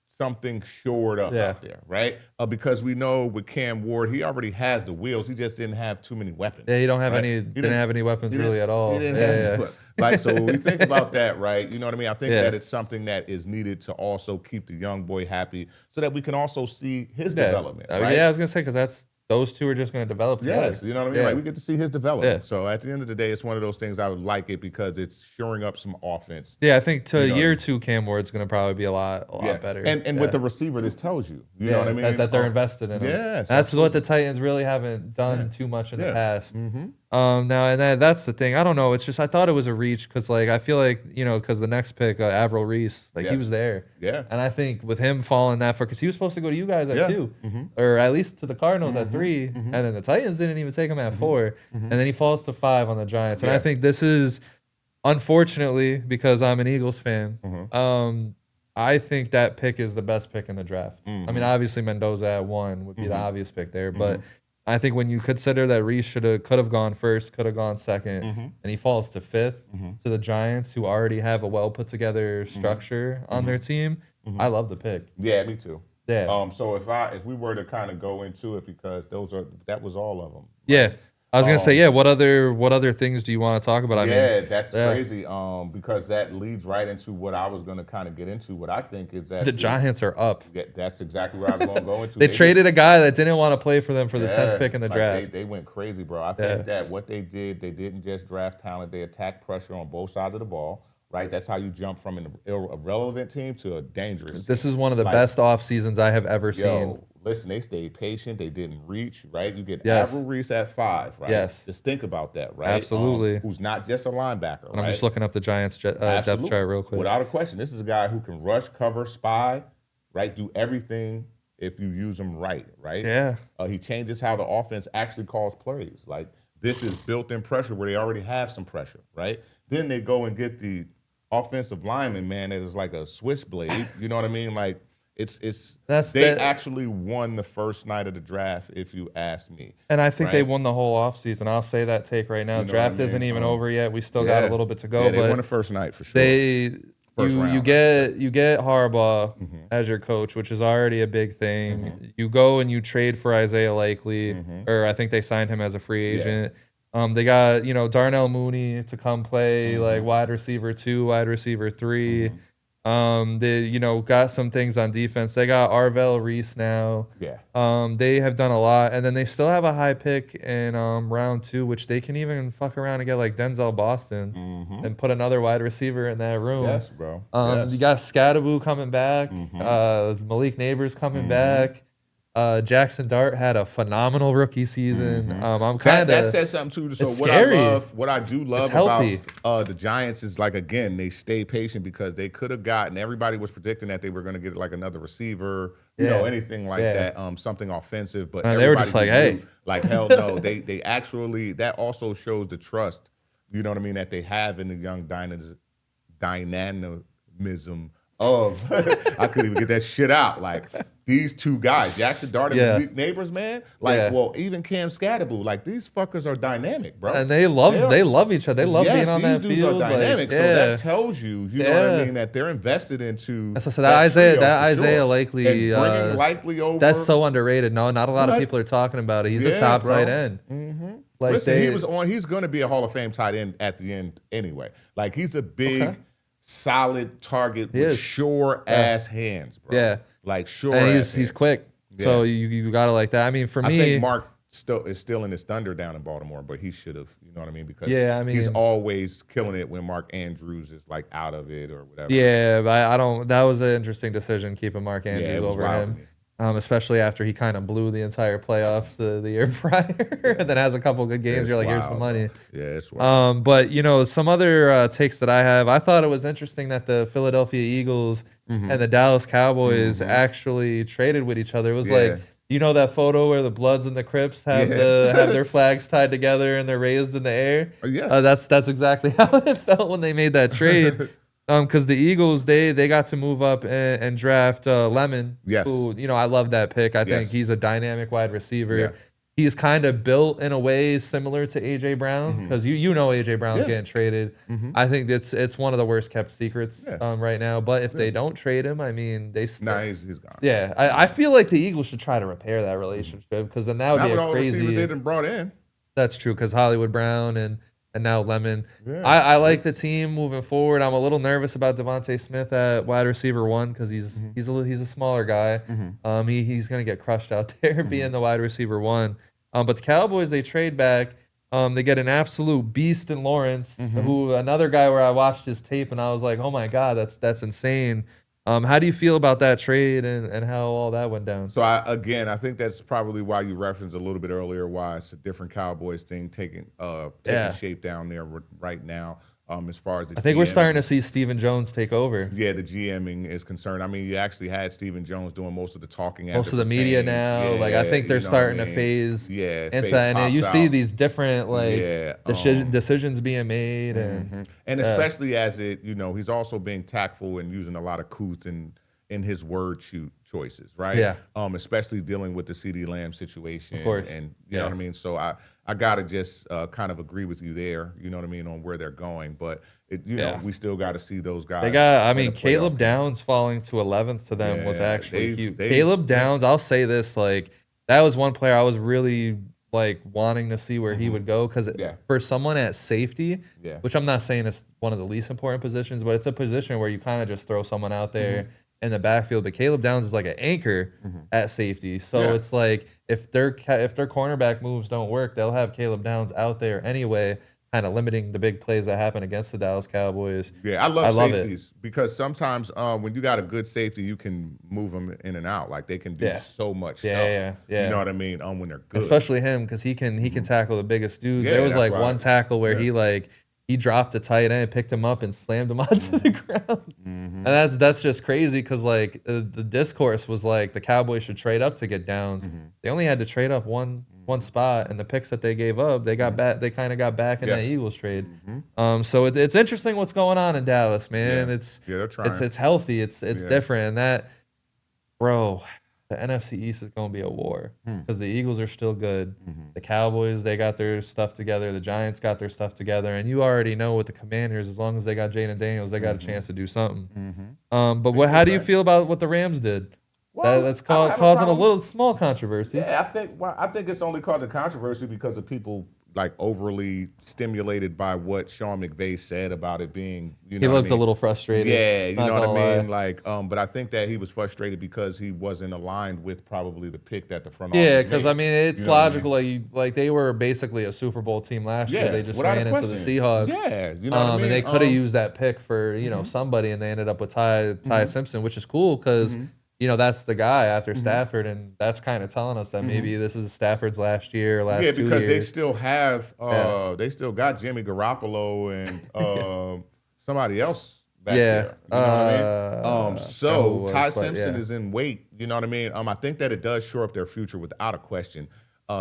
something shored up out there, right? Because we know with Cam Ward, he already has the wheels. He just didn't have too many weapons. Yeah, he don't have any. Didn't have any weapons really at all. He didn't have like, so when we think about that, right? You know what I mean? I think that it's something that is needed to also keep the young boy happy, so that we can also see his development. Right? Yeah, I was gonna say, because those two are just going to develop together. Yes, you know what I mean? Like, we get to see his development. So at the end of the day, it's one of those things I would like it because it's shoring up some offense. Yeah, I think year 2, Cam Ward's going to probably be a lot better. And with the receiver, this tells you. You know what I mean? That they're invested in him. Yes. That's what the Titans really haven't done too much in the past. Now, and that's the thing. I don't know. It's just I thought it was a reach because, like, I feel like, because the next pick, Avril Reese, like, he was there. Yeah. And I think with him falling that far, because he was supposed to go to you guys at 2, or at least to the Cardinals at 3, and then the Titans didn't even take him at 4, and then he falls to 5 on the Giants. And I think this is, unfortunately, because I'm an Eagles fan, I think that pick is the best pick in the draft. I mean, obviously Mendoza at 1 would be the obvious pick there, but I think when you consider that Reese could have gone first, could have gone second, and he falls to 5th to the Giants, who already have a well put together structure on their team, I love the pick. Yeah, me too. Yeah. So if we were to kind of go into it, because that was all of them. Yeah. I was gonna say, what other things do you want to talk about? I mean, that's crazy. Because that leads right into what I was gonna kind of get into. What I think is that the Giants are up. Yeah, that's exactly where I was gonna go into. They traded a guy that didn't want to play for them for the 10th pick in the draft. They went crazy, bro. I think that what they didn't just draft talent. They attacked pressure on both sides of the ball. Right, that's how you jump from an irrelevant team to a dangerous. This is one of the best off seasons I have ever seen. Listen, they stayed patient. They didn't reach. Right, you get Avril Reese at 5. Right. Yes. Just think about that. Right. Absolutely. Who's not just a linebacker. And I'm just looking up the Giants depth chart real quick. Without a question, this is a guy who can rush, cover, spy. Right. Do everything if you use him right. Right. Yeah. He changes how the offense actually calls plays. Like, this is built-in pressure where they already have some pressure. Right. Then they go and get the offensive lineman, man, that is like a switchblade. You know what I mean? Like, They actually won the first night of the draft, if you ask me. And I think right? they won the whole offseason. I'll say that take right now. You know Draft what I mean? isn't even over yet. We still got a little bit to go. Yeah, they but won the first night for sure. You get Harbaugh as your coach, which is already a big thing. You go and you trade for Isaiah Likely, or I think they signed him as a free agent. They got Darnell Mooney to come play like wide receiver 2, wide receiver 3. They got some things on defense. They got Arvell Reese now. Yeah. They have done a lot, and then they still have a high pick in round 2, which they can even fuck around and get like Denzel Boston and put another wide receiver in that room. Yes, bro. Yes. You got Scadaboo coming back. Malik Neighbors coming back. Jackson Dart had a phenomenal rookie season. I'm kind of that says something too. So what I do love about the Giants is like again they stay patient because they could have gotten everybody was predicting that they were going to get like another receiver, anything like that, something offensive. But they were just like, hey, like hell no. They actually that also shows the trust. You know what I mean that they have in the young dynamism of I couldn't even get that shit out like. These two guys, Jackson Dart and Malik Neighbors, man. Well, even Cam Scadaboo, like these fuckers are dynamic, bro. And they love each other. They love being on that field. These dudes are dynamic. So that tells you, know what I mean, that they're invested into. That's what I said. That Isaiah Likely, and bringing Likely over. That's so underrated. No, not a lot of people are talking about it. He's a top tight end. Like listen, he's going to be a Hall of Fame tight end at the end anyway. Like he's a big, solid target with sure ass hands, bro. Yeah. Like sure, and he's quick, so you gotta like that. I mean, for me, I think Mark is still in his thunder down in Baltimore, but he should have, you know what I mean? Because he's always killing it when Mark Andrews is like out of it or whatever. Yeah, but I don't. That was an interesting decision keeping Mark Andrews over him, especially after he kind of blew the entire playoffs the year prior, and then has a couple good games. You're like, here's some money. Yeah, it's wild. But some other takes that I have. I thought it was interesting that the Philadelphia Eagles and the Dallas Cowboys actually traded with each other. It was like, that photo where the Bloods and the Crips have have their flags tied together and they're raised in the air? Yes. That's exactly how it felt when they made that trade. Because the Eagles, they got to move up and draft Lemon. Yes. Who, I love that pick. I think he's a dynamic wide receiver. Yeah. He's kind of built in a way similar to A.J. Brown because A.J. Brown's getting traded. I think it's one of the worst kept secrets right now. But if they don't trade him, I mean, he's gone. Yeah, I feel like the Eagles should try to repair that relationship because then that would be a crazy. All the receivers they done brought in. That's true because Hollywood Brown and now Lemon. Yeah. I like the team moving forward. I'm a little nervous about Devontae Smith at wide receiver 1 because he's a smaller guy. He's gonna get crushed out there being the wide receiver 1. But the Cowboys, they trade back. They get an absolute beast in Lawrence, who another guy where I watched his tape and I was like, oh my God, that's insane. How do you feel about that trade and how all that went down? So I think that's probably why you referenced a little bit earlier why it's a different Cowboys thing taking shape down there right now. As far as I think we're starting to see Stephen Jones take over. Yeah, the GMing is concerned. I mean, you actually had Stephen Jones doing most of the talking. Most of the media now. I think they're starting to phase. Yeah, and you see these different decisions being made, and especially as he's also being tactful and using a lot of couths in his word choices, right? Yeah. Especially dealing with the CeeDee Lamb situation. Of course. And you know what I mean? So I gotta just kind of agree with you there, you know what I mean, on where they're going. But we still gotta see those guys. Caleb Downs falling to 11th to them was actually huge. Caleb Downs, I'll say this, that was one player I was really wanting to see where he would go because for someone at safety, which I'm not saying is one of the least important positions, but it's a position where you kind of just throw someone out there in the backfield. But Caleb Downs is like an anchor at safety. So it's like if their cornerback moves don't work, they'll have Caleb Downs out there anyway, kind of limiting the big plays that happen against the Dallas Cowboys. Yeah, I love safeties because sometimes when you got a good safety, you can move them in and out. Like they can do so much stuff. Yeah. You know what I mean? When they're good. Especially him because he can tackle the biggest dudes. There was one tackle where he dropped the tight end, picked him up, and slammed him onto the ground. And that's just crazy because the discourse was the Cowboys should trade up to get Downs. They only had to trade up one spot, and the picks that they gave up, they got back. They kind of got back in that Eagles trade. So it's interesting what's going on in Dallas, man. They're trying. It's healthy. It's different, and Bro, the NFC East is going to be a war because the Eagles are still good. The Cowboys, they got their stuff together. The Giants got their stuff together. And you already know with the Commanders, as long as they got Jaden Daniels, they got a chance to do something. But how do you feel about what the Rams did? Well, That's causing a little small controversy. Yeah, I think it's only causing controversy because of people like overly stimulated by what Sean McVay said about it being, He looked a little frustrated. Yeah, you know what I mean? Lie. Like, but I think that he was frustrated because he wasn't aligned with probably the pick that the front Yeah, office because made. I mean, it's You know what I logical. Like they were basically a Super Bowl team last year. They just without a ran into the question. Seahawks. Yeah, you know what I mean? And they could have used that pick for somebody, and they ended up with Ty Simpson, which is cool because that's the guy after Stafford, and that's kind of telling us that maybe this is Stafford's last year, Yeah, because 2 years. they still have they still got Jimmy Garoppolo and somebody else back there. You know what I mean? So Ty Simpson is in wait. You know what I mean? I think that it does shore up their future without a question.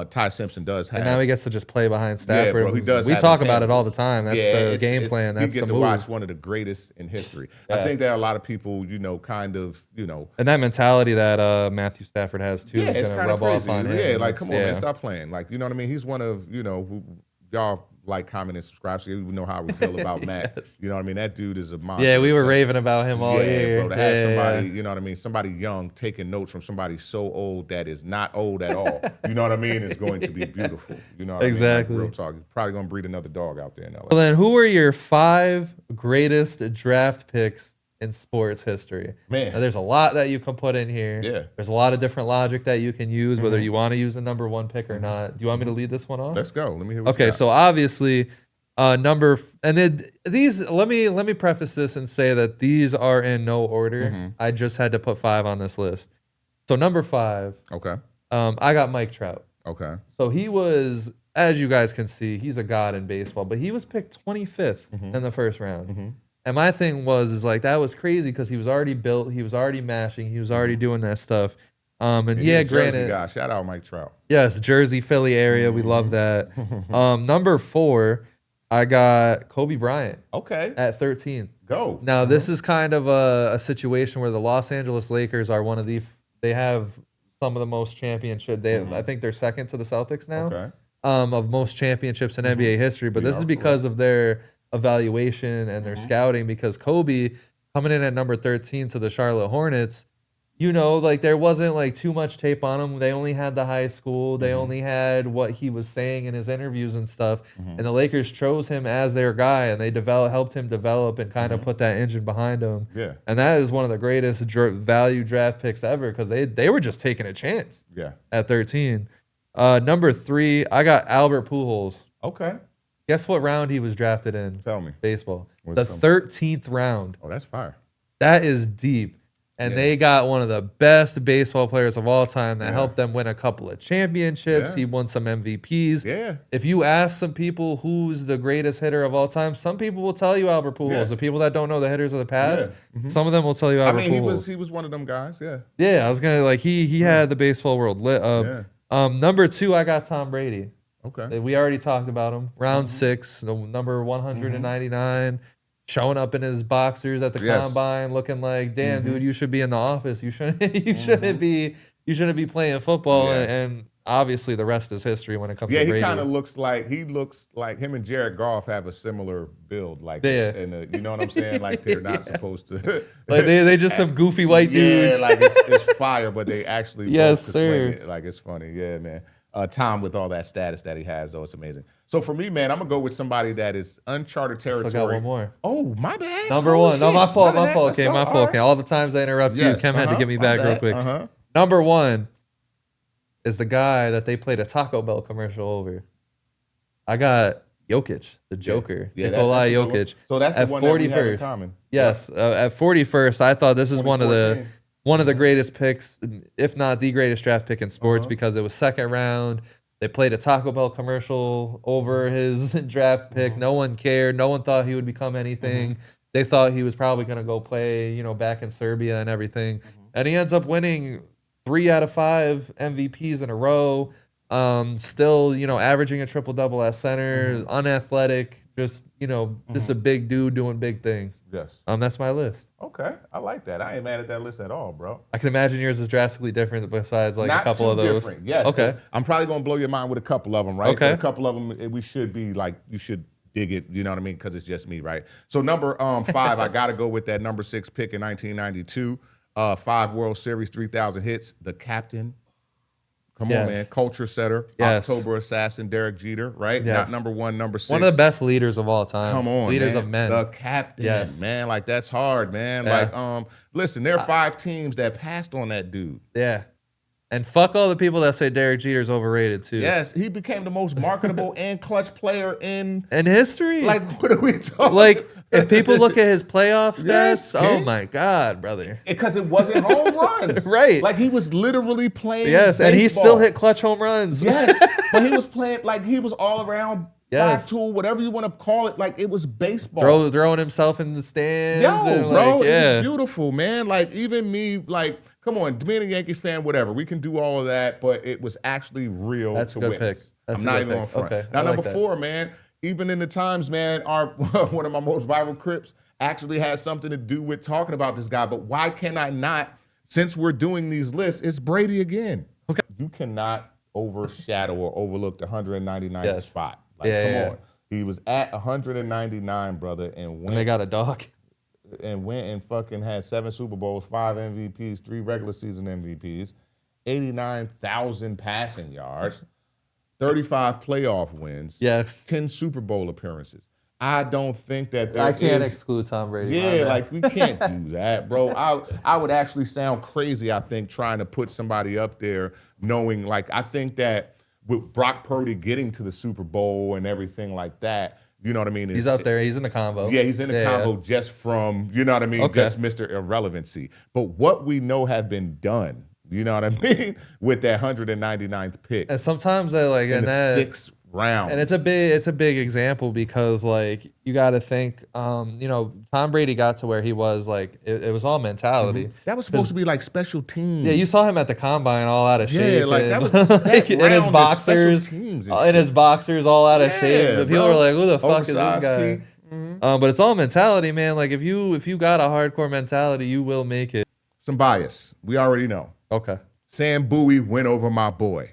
Ty Simpson does have. And now he gets to just play behind Stafford. Yeah, bro, he does. We have talk about it intangibles. all the time. That's the game plan. That's you get the to move. watch one of the greatest in history. I think there are a lot of people, kind of. And that mentality that Matthew Stafford has too is going to rub off on him. Yeah, like come on, man, stop playing. Like you know what I mean? He's one of who y'all like, comment, and subscribe, so you know how we feel about Matt. Yes. You know what I mean? That dude is a monster. Yeah, we were raving about him all year. Bro, to have somebody, you know what I mean, somebody young taking notes from somebody so old that is not old at all. You know what I mean? Is going to be beautiful. You know what Exactly. I mean? Like, real talk. You're probably gonna breed another dog out there in LA. Well, then, who are your 5 greatest draft picks in sports history? Man. Now, there's a lot that you can put in here. Yeah. There's a lot of different logic that you can use, whether you want to use a number 1 pick or not. Do you want me to lead this one off? Let's go. Let me hear what Okay, you got. so obviously, these. Let me preface this and say that these are in no order. I just had to put 5 on this list. So number 5, Okay. I got Mike Trout. Okay. So he was, as you guys can see, he's a god in baseball, but he was picked 25th in the first round. And my thing is like, that was crazy because he was already built, he was already mashing, he was already doing that stuff. And yeah, Jersey granted, guy. Shout out Mike Trout. yes, Jersey, Philly area, we love that. Number 4, I got Kobe Bryant Okay. at 13. Go. Now, this is kind of a situation where the Los Angeles Lakers are one of they have some of the most championships. I think they're second to the Celtics now. Okay. Of most championships in NBA history. But this is because of their evaluation and their scouting, because Kobe coming in at number 13 to the Charlotte Hornets, like there wasn't like too much tape on him. They only had the high school. They only had what he was saying in his interviews and stuff. And the Lakers chose him as their guy, and they helped him develop and kind of put that engine behind him. Yeah. And that is one of the greatest value draft picks ever because they were just taking a chance Yeah. at 13. Number 3, I got Albert Pujols. Okay. Guess what round he was drafted in? Tell me. Baseball. What's The some- 13th round. Oh, that's fire. That is deep. And they got one of the best baseball players of all time that Yeah. helped them win a couple of championships. Yeah. He won some MVPs. Yeah. If you ask some people who's the greatest hitter of all time, some people will tell you Albert Pujols. Yeah. The people that don't know the hitters of the past, Yeah. some of them will tell you Albert I mean, Pujols. he was one of them guys. Yeah. Yeah, I was gonna he had the baseball world lit up. Number 2, I got Tom Brady. Okay. We already talked about him. Round 6, number 199, showing up in his boxers at the combine, looking like, damn, dude, you should be in the office. You shouldn't. You shouldn't be playing football. Yeah. And obviously, the rest is history when it comes to Yeah, Brady. he kind of looks like him and Jared Goff have a similar build, like and you know what I'm saying? Like they're not supposed to. Like they just some goofy white dudes. Yeah, like it's fire, but they actually Yes, both could swing sir. it. Like it's funny, yeah, man. Tom with all that status that he has, though, it's amazing. So for me, man, I'm gonna go with somebody that is uncharted territory. Still got one more. Oh, my bad. Number Oh, 1. No, shit. my fault. bad. Let's Okay, go. my All fault. right. Okay, all the times I interrupt you, Kem had to get me my back real bad. quick. Number 1 is the guy that they played a Taco Bell commercial over. I got Jokic, the Joker, Yeah, Nikolai that's a good one. Jokic. So that's the at one that we have in 41st. common. Yes, at 41st, I thought this is one of the 2014. greatest picks, if not the greatest draft pick in sports, because it was second round. They played a Taco Bell commercial over his draft pick. No one cared. No one thought he would become anything. They thought he was probably going to go play, back in Serbia and everything. And he ends up winning 3 out of 5 MVPs in a row. Still, averaging a triple-double at center, unathletic, just just a big dude doing big things. Yes. That's my list. Okay, I like that. I ain't mad at that list at all, bro. I can imagine yours is drastically different besides like Not a couple too of those. different. Yes. Okay. I'm probably gonna blow your mind with a couple of them, right? Okay. But a couple of them, we should be like, you should dig it. You know what I mean? Because it's just me, right? So number 5, I gotta go with that number 6 pick in 1992. 5 World Series, 3,000 hits. The captain. Come on, man. Culture setter. Yes. October assassin, Derek Jeter, right? Yes. Not number 1, number 6. One of the best leaders of all time. Come on, leaders man. of men. The captain, man. Like, that's hard, man. Yeah. Like, listen, there are 5 teams that passed on that dude. Yeah. And fuck all the people that say Derek Jeter's overrated too. Yes, he became the most marketable and clutch player in history. Like, what are we talking? Like, if people look at his playoff stats, Yes, oh King. my God, brother. Because it wasn't home runs. Right. Like, he was literally playing Yes, and he baseball. still hit clutch home runs. Yes, but he was playing, like, he was all around, Yes. tool, whatever you want to call it. Like, it was baseball. Throwing himself in the stands. Yo, and bro, like, it was beautiful, man. Like, even me, like, come on, being a Yankees fan, whatever. We can do all of that, but it was actually real That's to a good witness. pick. That's I'm a not good even pick. on front. Okay, Now, I like number that. 4, man, even in the times, man, one of my most viral clips actually has something to do with talking about this guy. But why can I not, since we're doing these lists, it's Brady again. Okay. You cannot overshadow or overlook the 199th spot. Like, Yeah. come on. He was at 199, brother, and went And they got a dog. and went and fucking had 7 Super Bowls, 5 MVPs, 3 regular season MVPs, 89,000 passing yards, 35 playoff wins, Yes. 10 Super Bowl appearances. I don't think that there I can't is- exclude Tom Brady. Yeah, like, we can't do that, bro. I would actually sound crazy, I think, trying to put somebody up there knowing, like, I think that with Brock Purdy getting to the Super Bowl and everything like that, you know what I mean? He's up there. He's in the combo. Yeah, he's in the combo just from, you know what I mean, Okay. just Mr. Irrelevancy. But what we know have been done, you know what I mean, with that 199th pick And sometimes they like in and the that 6th round. and it's a big example because like you got to think Tom Brady got to where he was like it was all mentality. That was supposed to be like special teams. Yeah, you saw him at the combine all out of shape. Yeah, like, that and, was that like, in his round is boxers, special teams and in shit. his boxers all out of shape. Yeah, But people bro. were like, "Who the fuck is this Oversized guy?" tee. But it's all mentality, man. Like if you got a hardcore mentality, you will make it. Some bias. We already know. Okay. Sam Bowie went over my boy,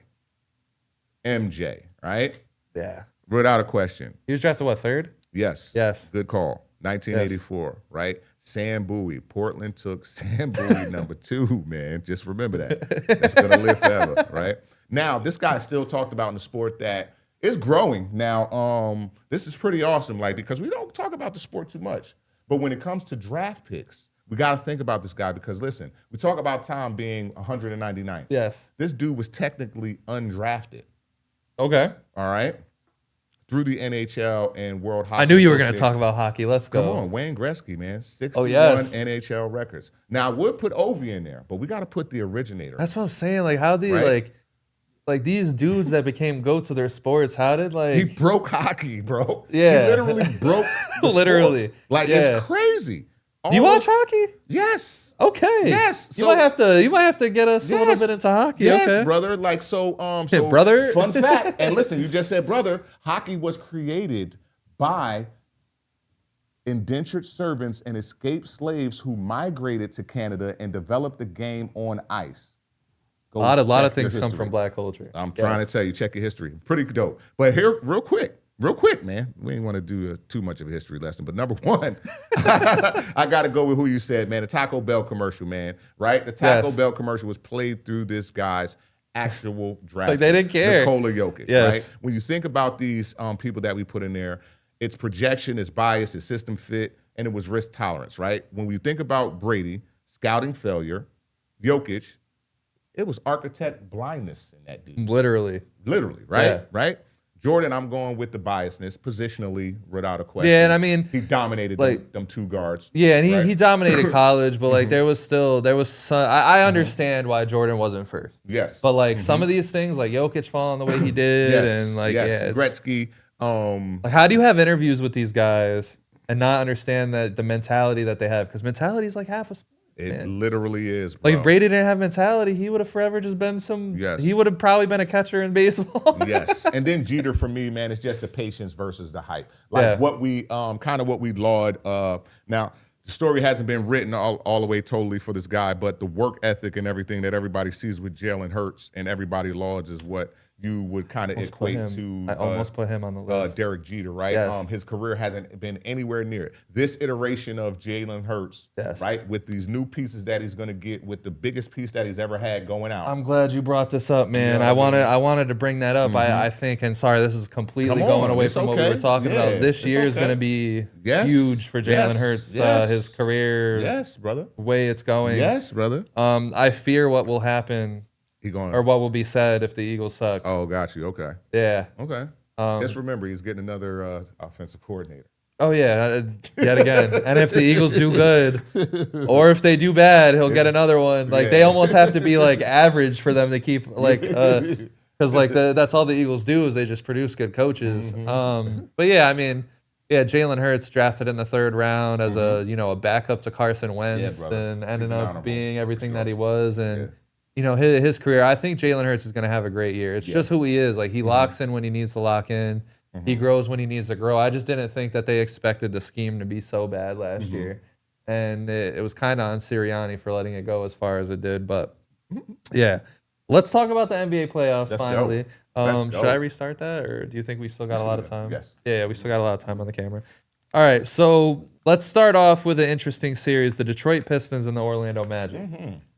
MJ, right? Yeah. Without a question. He was drafted what, 3rd? Yes. Yes. Good call. 1984, right? Sam Bowie. Portland took Sam Bowie number 2, man. Just remember that. That's going to live forever, right? Now, this guy is still talked about in the sport that is growing. Now, this is pretty awesome, like, because we don't talk about the sport too much. But when it comes to draft picks, we got to think about this guy because, listen, we talk about Tom being 199th. Yes. This dude was technically undrafted, Okay. all right? Through the NHL and World Hockey I knew you were going to Association. talk about hockey. Let's go. Come on, Wayne Gretzky, man. 61 yes. NHL records. Now, I would put Ovi in there, but we got to put the originator. That's what I'm saying. Like, how do Right. like these dudes that became goats of their sports? How did He broke hockey, bro. Yeah. He literally broke the Literally. sport. Like, Yeah. it's crazy. Do you watch hockey? Yes. Okay. Yes. You So- might have to get us a little Yes. bit into hockey. Yes, Okay. brother. Like, so brother? Fun fact. And listen, you just said brother. Hockey was created by indentured servants and escaped slaves who migrated to Canada and developed the game on ice. Go A lot of check your things come history. from black culture. I'm trying to tell you, check your history. Pretty dope. But here, real quick, man. We ain't want to do too much of a history lesson. But number 1, I got to go with who you said, man. The Taco Bell commercial, man. Right? The Taco Bell commercial was played through this guy's actual draft. Like, they didn't care. Nikola Jokic, Yes. right? When you think about these people that we put in there, it's projection, it's bias, it's system fit, and it was risk tolerance, right? When we think about Brady, scouting failure, Jokic, it was architect blindness in that dude. Literally. Literally, right? Yeah. Right? Jordan, I'm going with the biasness, positionally, without a question. Yeah, and I mean, he dominated like- them 2 guards. Yeah, and right? he dominated college, but like there was some, I understand why Jordan wasn't first. Yes. But like some of these things, like Jokic falling the way he did, yes. and like yes. it's- Gretzky. like how do you have interviews with these guys and not understand that the mentality that they have? Because mentality is like half a sport. It literally is, bro. Like if Brady didn't have mentality, he would have forever just been he would have probably been a catcher in baseball. Yes. And then Jeter for me, man, it's just the patience versus the hype. Like what we kind of what we laud. Now the story hasn't been written all the way totally for this guy, but the work ethic and everything that everybody sees with Jalen Hurts and everybody lauds is what you would kind of equate to. I almost put him on the list. Derek Jeter, right? Yes. His career hasn't been anywhere near it. This iteration of Jalen Hurts, right, with these new pieces that he's going to get, with the biggest piece that he's ever had going out. I'm glad you brought this up, man. I wanted to bring that up. I think, and sorry, this is completely going away from what we were talking about. This year is going to be huge for Jalen Hurts. His career, brother, the way it's going. Brother. I fear what will happen. Or what will be said if the Eagles suck. Oh, got you. Okay. Yeah. Okay. Just remember, he's getting another offensive coordinator. Oh, yeah. Yet again. And if the Eagles do good, or if they do bad, he'll get another one. Like, they almost have to be, like, average for them to keep, like, because, like, that's all the Eagles do is they just produce good coaches. But, yeah, I mean, Jalen Hurts drafted in the 3rd round as a backup to Carson Wentz and ended up being everything that he was. And his career, I think Jalen Hurts is going to have a great year. It's just who he is. Like, he locks in when he needs to lock in. He grows when he needs to grow. I just didn't think that they expected the scheme to be so bad last year. And it was kind of on Sirianni for letting it go as far as it did. But, yeah. Let's talk about the NBA playoffs finally. Should I restart that, or do you think we still got a lot of time? Yes. Yeah, we still got a lot of time on the camera. All right, so let's start off with an interesting series, the Detroit Pistons and the Orlando Magic.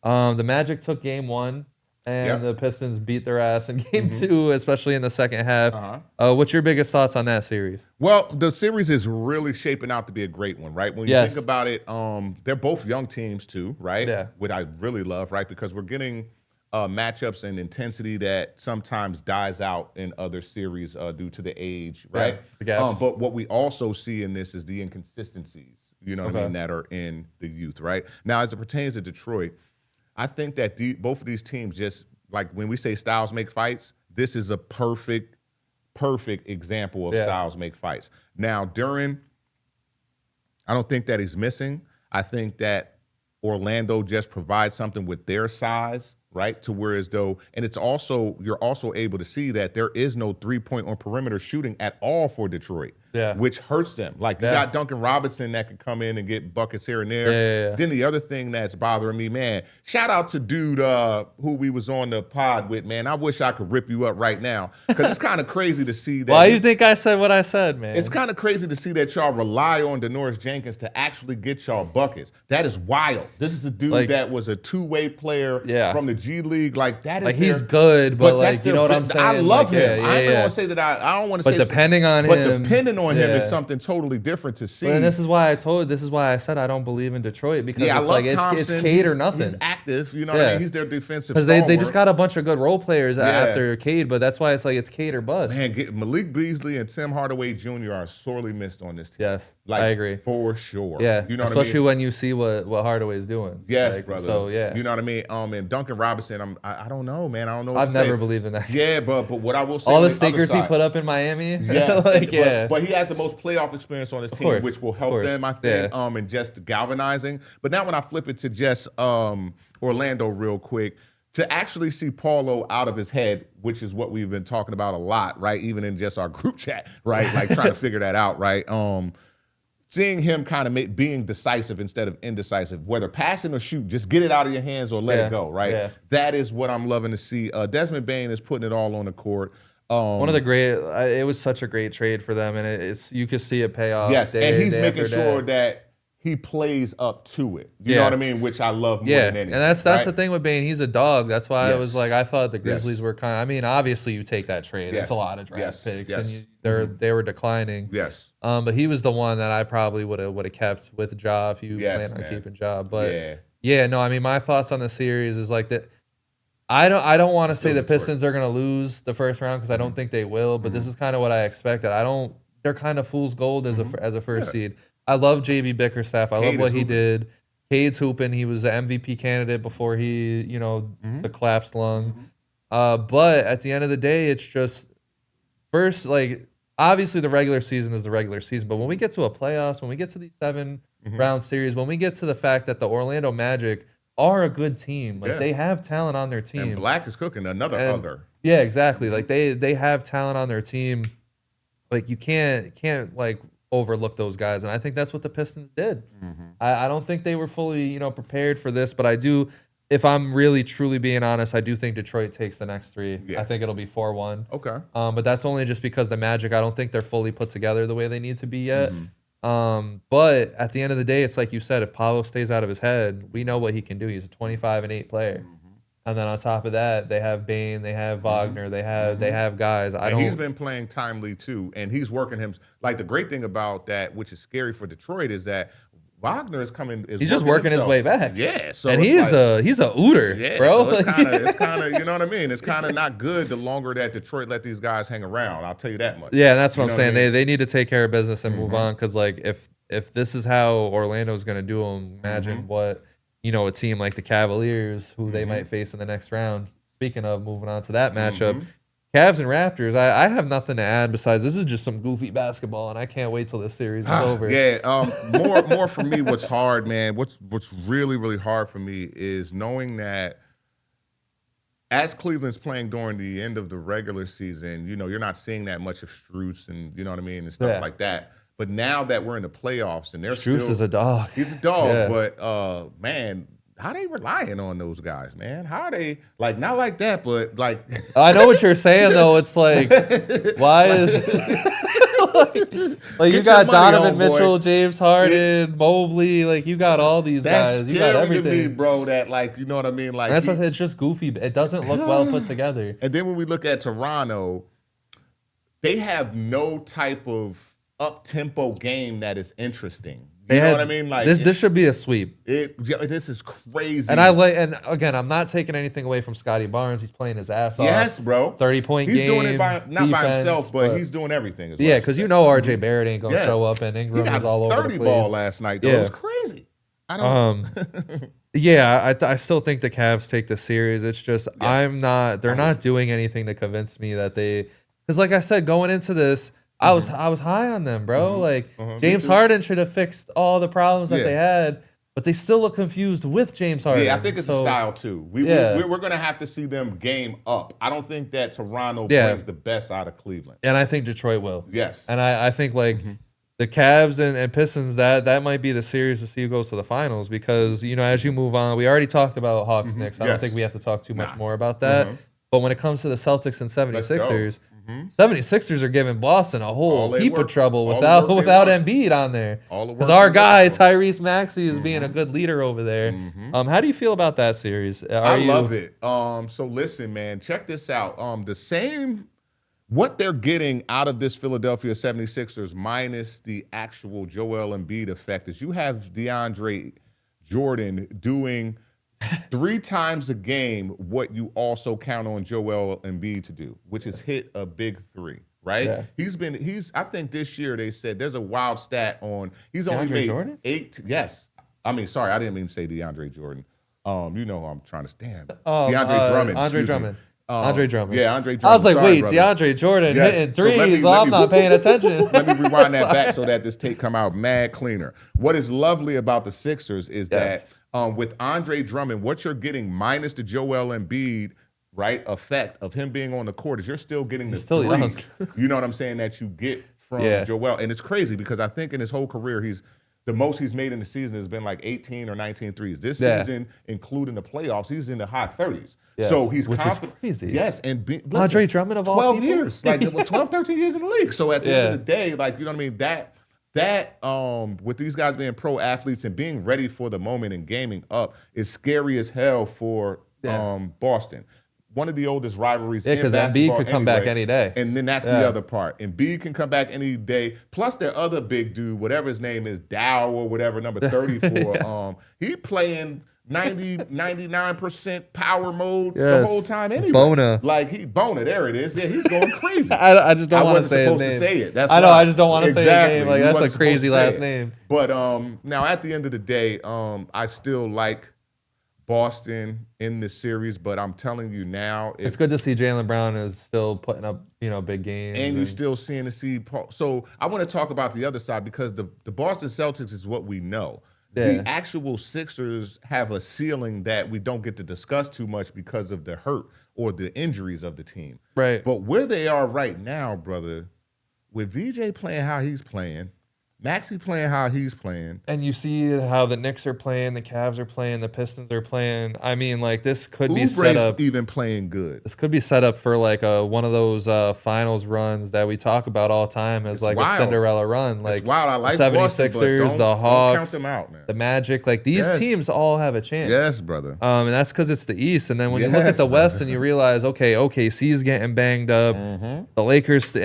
The Magic took game 1, and the Pistons beat their ass in game 2, especially in the second half. What's your biggest thoughts on that series? Well, the series is really shaping out to be a great one, right? When you think about it, they're both young teams too, right? Yeah. Which I really love, right? Because we're getting matchups and intensity that sometimes dies out in other series due to the age, right? The gaps. But what we also see in this is the inconsistencies, what I mean, that are in the youth, right? Now, as it pertains to Detroit, I think that both of these teams, just like when we say styles make fights, this is a perfect example of styles make fights. Now, I don't think that he's missing. I think that Orlando just provides something with their size, right? To where as though, and you're also able to see that there is no 3-point on perimeter shooting at all for Detroit. Which hurts them. Like, you got Duncan Robinson that could come in and get buckets here and there. Then the other thing that's bothering me, man, shout out to dude who we was on the pod with, man. I wish I could rip you up right now, because it's kind of crazy to see that. Why do you think I said what I said, man? It's kind of crazy to see that y'all rely on Denoris Jenkins to actually get y'all buckets. That is wild. This is a dude that was a two-way player from the G League. Like, that is like, he's good, but like, you know what I'm saying? I love him. I ain't gonna say that I don't want to say. But depending on him is something totally different to see. And this is why I said I don't believe in Detroit, because it's like it's Cade or nothing. He's active, you know what I mean? He's their defensive because they just got a bunch of good role players after Cade, but that's why it's like it's Cade or bust. Man, Malik Beasley and Tim Hardaway Jr. are sorely missed on this team. Yes, like, I agree for sure. Yeah, you know, especially what I mean? when you see what Hardaway's doing. Yes, like, brother. So yeah, you know what I mean. And Duncan Robinson, I don't know, man. I don't know. I've never believed in that. Yeah, but what I will say, all the stickers he put up in Miami. Yes, like, but he has the most playoff experience on his team, which will help them, I think, and just galvanizing. But now when I flip it to just Orlando real quick, to actually see Paulo out of his head, which is what we've been talking about a lot, right? Even in just our group chat, right? Like, trying to figure that out, right? Seeing him kind of being decisive instead of indecisive, whether passing or shoot, just get it out of your hands or let it go, right? Yeah. That is what I'm loving to see. Desmond Bane is putting it all on the court. One of the great, it was such a great trade for them, and you could see it pay off. Yes, and he's making sure that he plays up to it. You know what I mean? Which I love more than anything. And that's the thing with Bane. He's a dog. That's why I was like, I thought the Grizzlies were kind of, I mean, obviously you take that trade. It's a lot of draft picks, and they were declining. Yes. But he was the one that I probably would have kept with Ja if you plan on keeping Ja. But no, I mean, my thoughts on the series is like that. I don't want to say the Pistons are going to lose the first round, because I don't think they will, but this is kind of what I expected. They're kind of fool's gold as a first seed. I love JB Bickerstaff. I love what he did. Cade's hooping. He was an MVP candidate before he, the collapsed lung. But at the end of the day, it's just first, like, obviously the regular season is the regular season, but when we get to a playoffs, when we get to these 7-round series, when we get to the fact that the Orlando Magic are a good team, like they have talent on their team. And Black is cooking other. Yeah, exactly. Like they have talent on their team. Like you can't like overlook those guys, and I think that's what the Pistons did. I don't think they were fully prepared for this, but I do. If I'm really truly being honest, I do think Detroit takes the next 3. I think it'll be 4-1. Okay. But that's only just because the Magic, I don't think they're fully put together the way they need to be yet. But at the end of the day, it's like you said, if Paolo stays out of his head, we know what he can do. He's a 25-8 player. And then on top of that, they have Bane, they have Wagner, they have guys. He's been playing timely too, and he's working him. Like the great thing about that, which is scary for Detroit, is that Wagner is coming. He's just working his way back. Yeah, so and he's a ooter, bro. So it's kind of you know what I mean. It's kind of not good the longer that Detroit let these guys hang around. I'll tell you that much. Yeah, that's what I'm saying. They need to take care of business and move on, because like if this is how Orlando's going to do them, imagine what a team like the Cavaliers, who they might face in the next round. Speaking of moving on to that matchup. Cavs and Raptors, I have nothing to add besides this is just some goofy basketball, and I can't wait till this series is over. Yeah, more for me, what's hard, man, what's really, really hard for me is knowing that as Cleveland's playing during the end of the regular season, you're not seeing that much of Strus and, you know what I mean, and stuff like that. But now that we're in the playoffs and they're Strus is a dog. He's a dog, but, man, how they relying on those guys, man? How are they, like, not like that, but, like... I know what you're saying, though. It's like, why is... like you got Donovan Mitchell, James Harden, Mobley, like, you got all these guys. You got everything. To me, bro, that, like, you know what I mean? Like, that's what it's just goofy. It doesn't look well put together. And then when we look at Toronto, they have no type of up-tempo game that is interesting. You know what I mean? Like this should be a sweep. This is crazy. And again, I'm not taking anything away from Scotty Barnes. He's playing his ass off. Yes, bro. 30-point game. He's doing it not by himself, but he's doing everything. Yeah, because RJ Barrett ain't gonna show up, and Ingram is all over the place. 30 ball last night. Though. Yeah. It was crazy. I don't. Yeah, I still think the Cavs take the series. It's just they're not doing anything to convince me that they. Because like I said, going into this. I was high on them, bro. Like James Harden should have fixed all the problems that they had, but they still look confused with James Harden. Yeah, I think it's the style too. We're gonna have to see them game up. I don't think that Toronto brings the best out of Cleveland, and I think Detroit will. Yes, and I think like the Cavs and Pistons that might be the series to see who goes to the finals, because as you move on, we already talked about Hawks Knicks. I don't think we have to talk too much more about that. But when it comes to the Celtics and 76ers. 76ers are giving Boston a whole heap of trouble without Embiid on there. Because our guy, Tyrese Maxey, is being a good leader over there. How do you feel about that series? I love it. So listen, man, check this out. What they're getting out of this Philadelphia 76ers minus the actual Joel Embiid effect is you have DeAndre Jordan doing 3 times a game what you also count on Joel Embiid to do, which is hit a big 3, right? Yeah. I think this year they said there's a wild stat on, he's only made Jordan? 8, yes. I mean, sorry, I didn't mean to say DeAndre Jordan. You know who I'm trying to stand. DeAndre Drummond. Andre Drummond. Andre Drummond. Yeah, Andre Drummond. I was like, sorry, wait, brother. DeAndre Jordan hitting threes. I'm not paying attention. Let me rewind that back so that this tape come out mad cleaner. What is lovely about the Sixers is that with Andre Drummond, what you're getting minus the Joel Embiid effect of him being on the court is you're still getting the threes. You know what I'm saying, that you get from Joel. And it's crazy because I think in his whole career, the most he's made in the season has been like 18 or 19 threes. This season, including the playoffs, he's in the high 30s. Yes. So he's which is crazy. Yes, and listen, Andre Drummond of all 12 people? years, like 12, 13 years in the league. So at the end of the day, like, you know what I mean, that with these guys being pro athletes and being ready for the moment and gaming up is scary as hell for Boston. One of the oldest rivalries in basketball. Yeah, because Embiid could come back any day. And then that's the other part. Embiid can come back any day. Plus their other big dude, whatever his name is, Dow or whatever, number 34, he playing 99% power mode the whole time anyway. Bona. Bona, there it is. Yeah, he's going crazy. I just don't want to say his name. I wasn't supposed to say it. That's I just don't want to say his name. Like, that's a crazy last name. But now at the end of the day, I still like Boston in the series, but I'm telling you now, it's good to see Jaylen Brown is still putting up, big games. And you're still seeing the seed. So I want to talk about the other side because the Boston Celtics is what we know. Yeah. The actual Sixers have a ceiling that we don't get to discuss too much because of the hurt or the injuries of the team. Right. But where they are right now, brother, with VJ playing how he's playing, Maxey playing how he's playing. And you see how the Knicks are playing, the Cavs are playing, the Pistons are playing. I mean, like, this could be set up. Even playing good. This could be set up for like one of those finals runs that we talk about all the time as a Cinderella run. Like it's wild. I like the 76ers, the Hawks, don't count them out, man. The Magic. Like these teams all have a chance. Yes, brother. And that's because it's the East. And then when you look at the West and you realize, okay, OKC's getting banged up. The Lakers.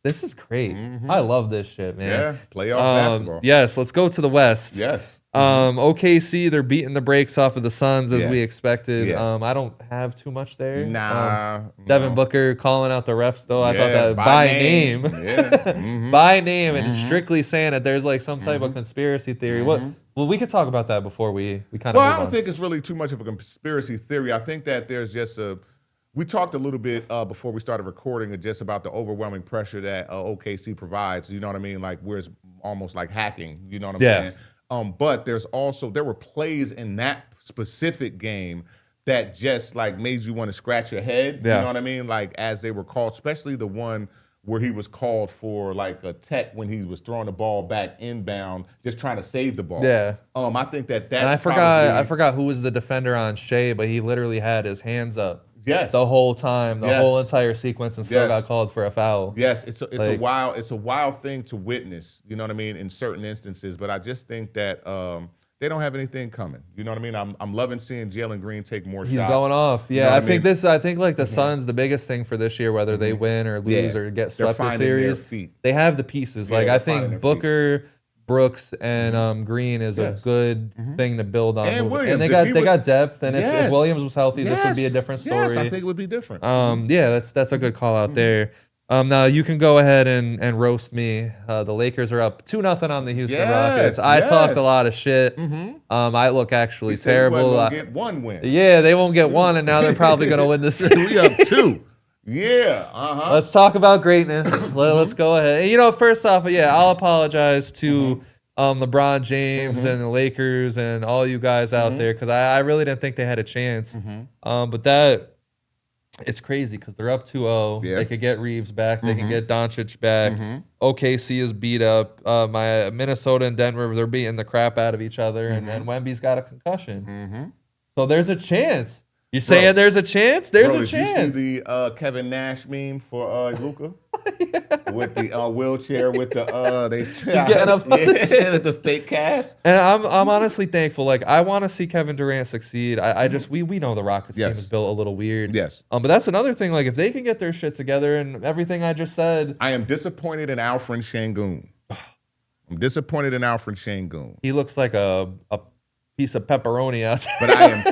This is great. I love this shit, man. Yeah, playoff basketball. Yes, let's go to the West. Yes. OKC, they're beating the brakes off of the Suns as we expected. Yeah. I don't have too much there. Nah. Devin Booker calling out the refs, though. I thought that by name. By name and strictly saying that there's like some type of conspiracy theory. Well, we could talk about that before we kind of Well, I don't think it's really too much of a conspiracy theory. I think that there's just we talked a little bit before we started recording just about the overwhelming pressure that OKC provides. You know what I mean? Like where it's almost like hacking. You know what I'm saying? But there were plays in that specific game that just like made you want to scratch your head. You know what I mean? Like as they were called, especially the one where he was called for like a tech when he was throwing the ball back inbound, just trying to save the ball. Yeah. I think that's and I forgot who was the defender on Shea, but he literally had his hands up. Yes. The whole time, the whole entire sequence, and still got called for a foul. Yes, it's a wild thing to witness. You know what I mean? In certain instances, but I just think that they don't have anything coming. You know what I mean? I'm loving seeing Jalen Green take more shots. He's going off. Yeah, you know I think like the Suns, the biggest thing for this year, whether they win or lose or get swept the series, they have the pieces. Like I think Booker, Brooks, and Green is a good thing to build on. And Williams, and they got depth. And if Williams was healthy, this would be a different story. Yes, I think it would be different. That's a good call out there. Now you can go ahead and roast me. The Lakers are up 2-0 on the Houston Rockets. I talked a lot of shit. I look actually terrible. They get one win. Yeah, they won't get one, and now they're probably going to win the series. We up 2. Yeah. Let's talk about greatness. Let's go ahead. And, first off, I'll apologize to LeBron James and the Lakers and all you guys out there because I really didn't think they had a chance. But it's crazy because they're up 2-0. They could get Reeves back. They can get Doncic back. OKC is beat up. My Minnesota and Denver, they're beating the crap out of each other. And then Wemby's got a concussion. So there's a chance. You're saying there's a chance? There's a chance. Did you see the Kevin Nash meme for Luka? With the wheelchair, with the he's getting up with the fake cast. And I'm honestly thankful. Like I want to see Kevin Durant succeed. I just we know the Rockets team is built a little weird. Yes. But that's another thing. Like if they can get their shit together and everything I just said. I am disappointed in Alfred Şengün. I'm disappointed in Alfred Şengün. He looks like a piece of pepperoni out there. But I am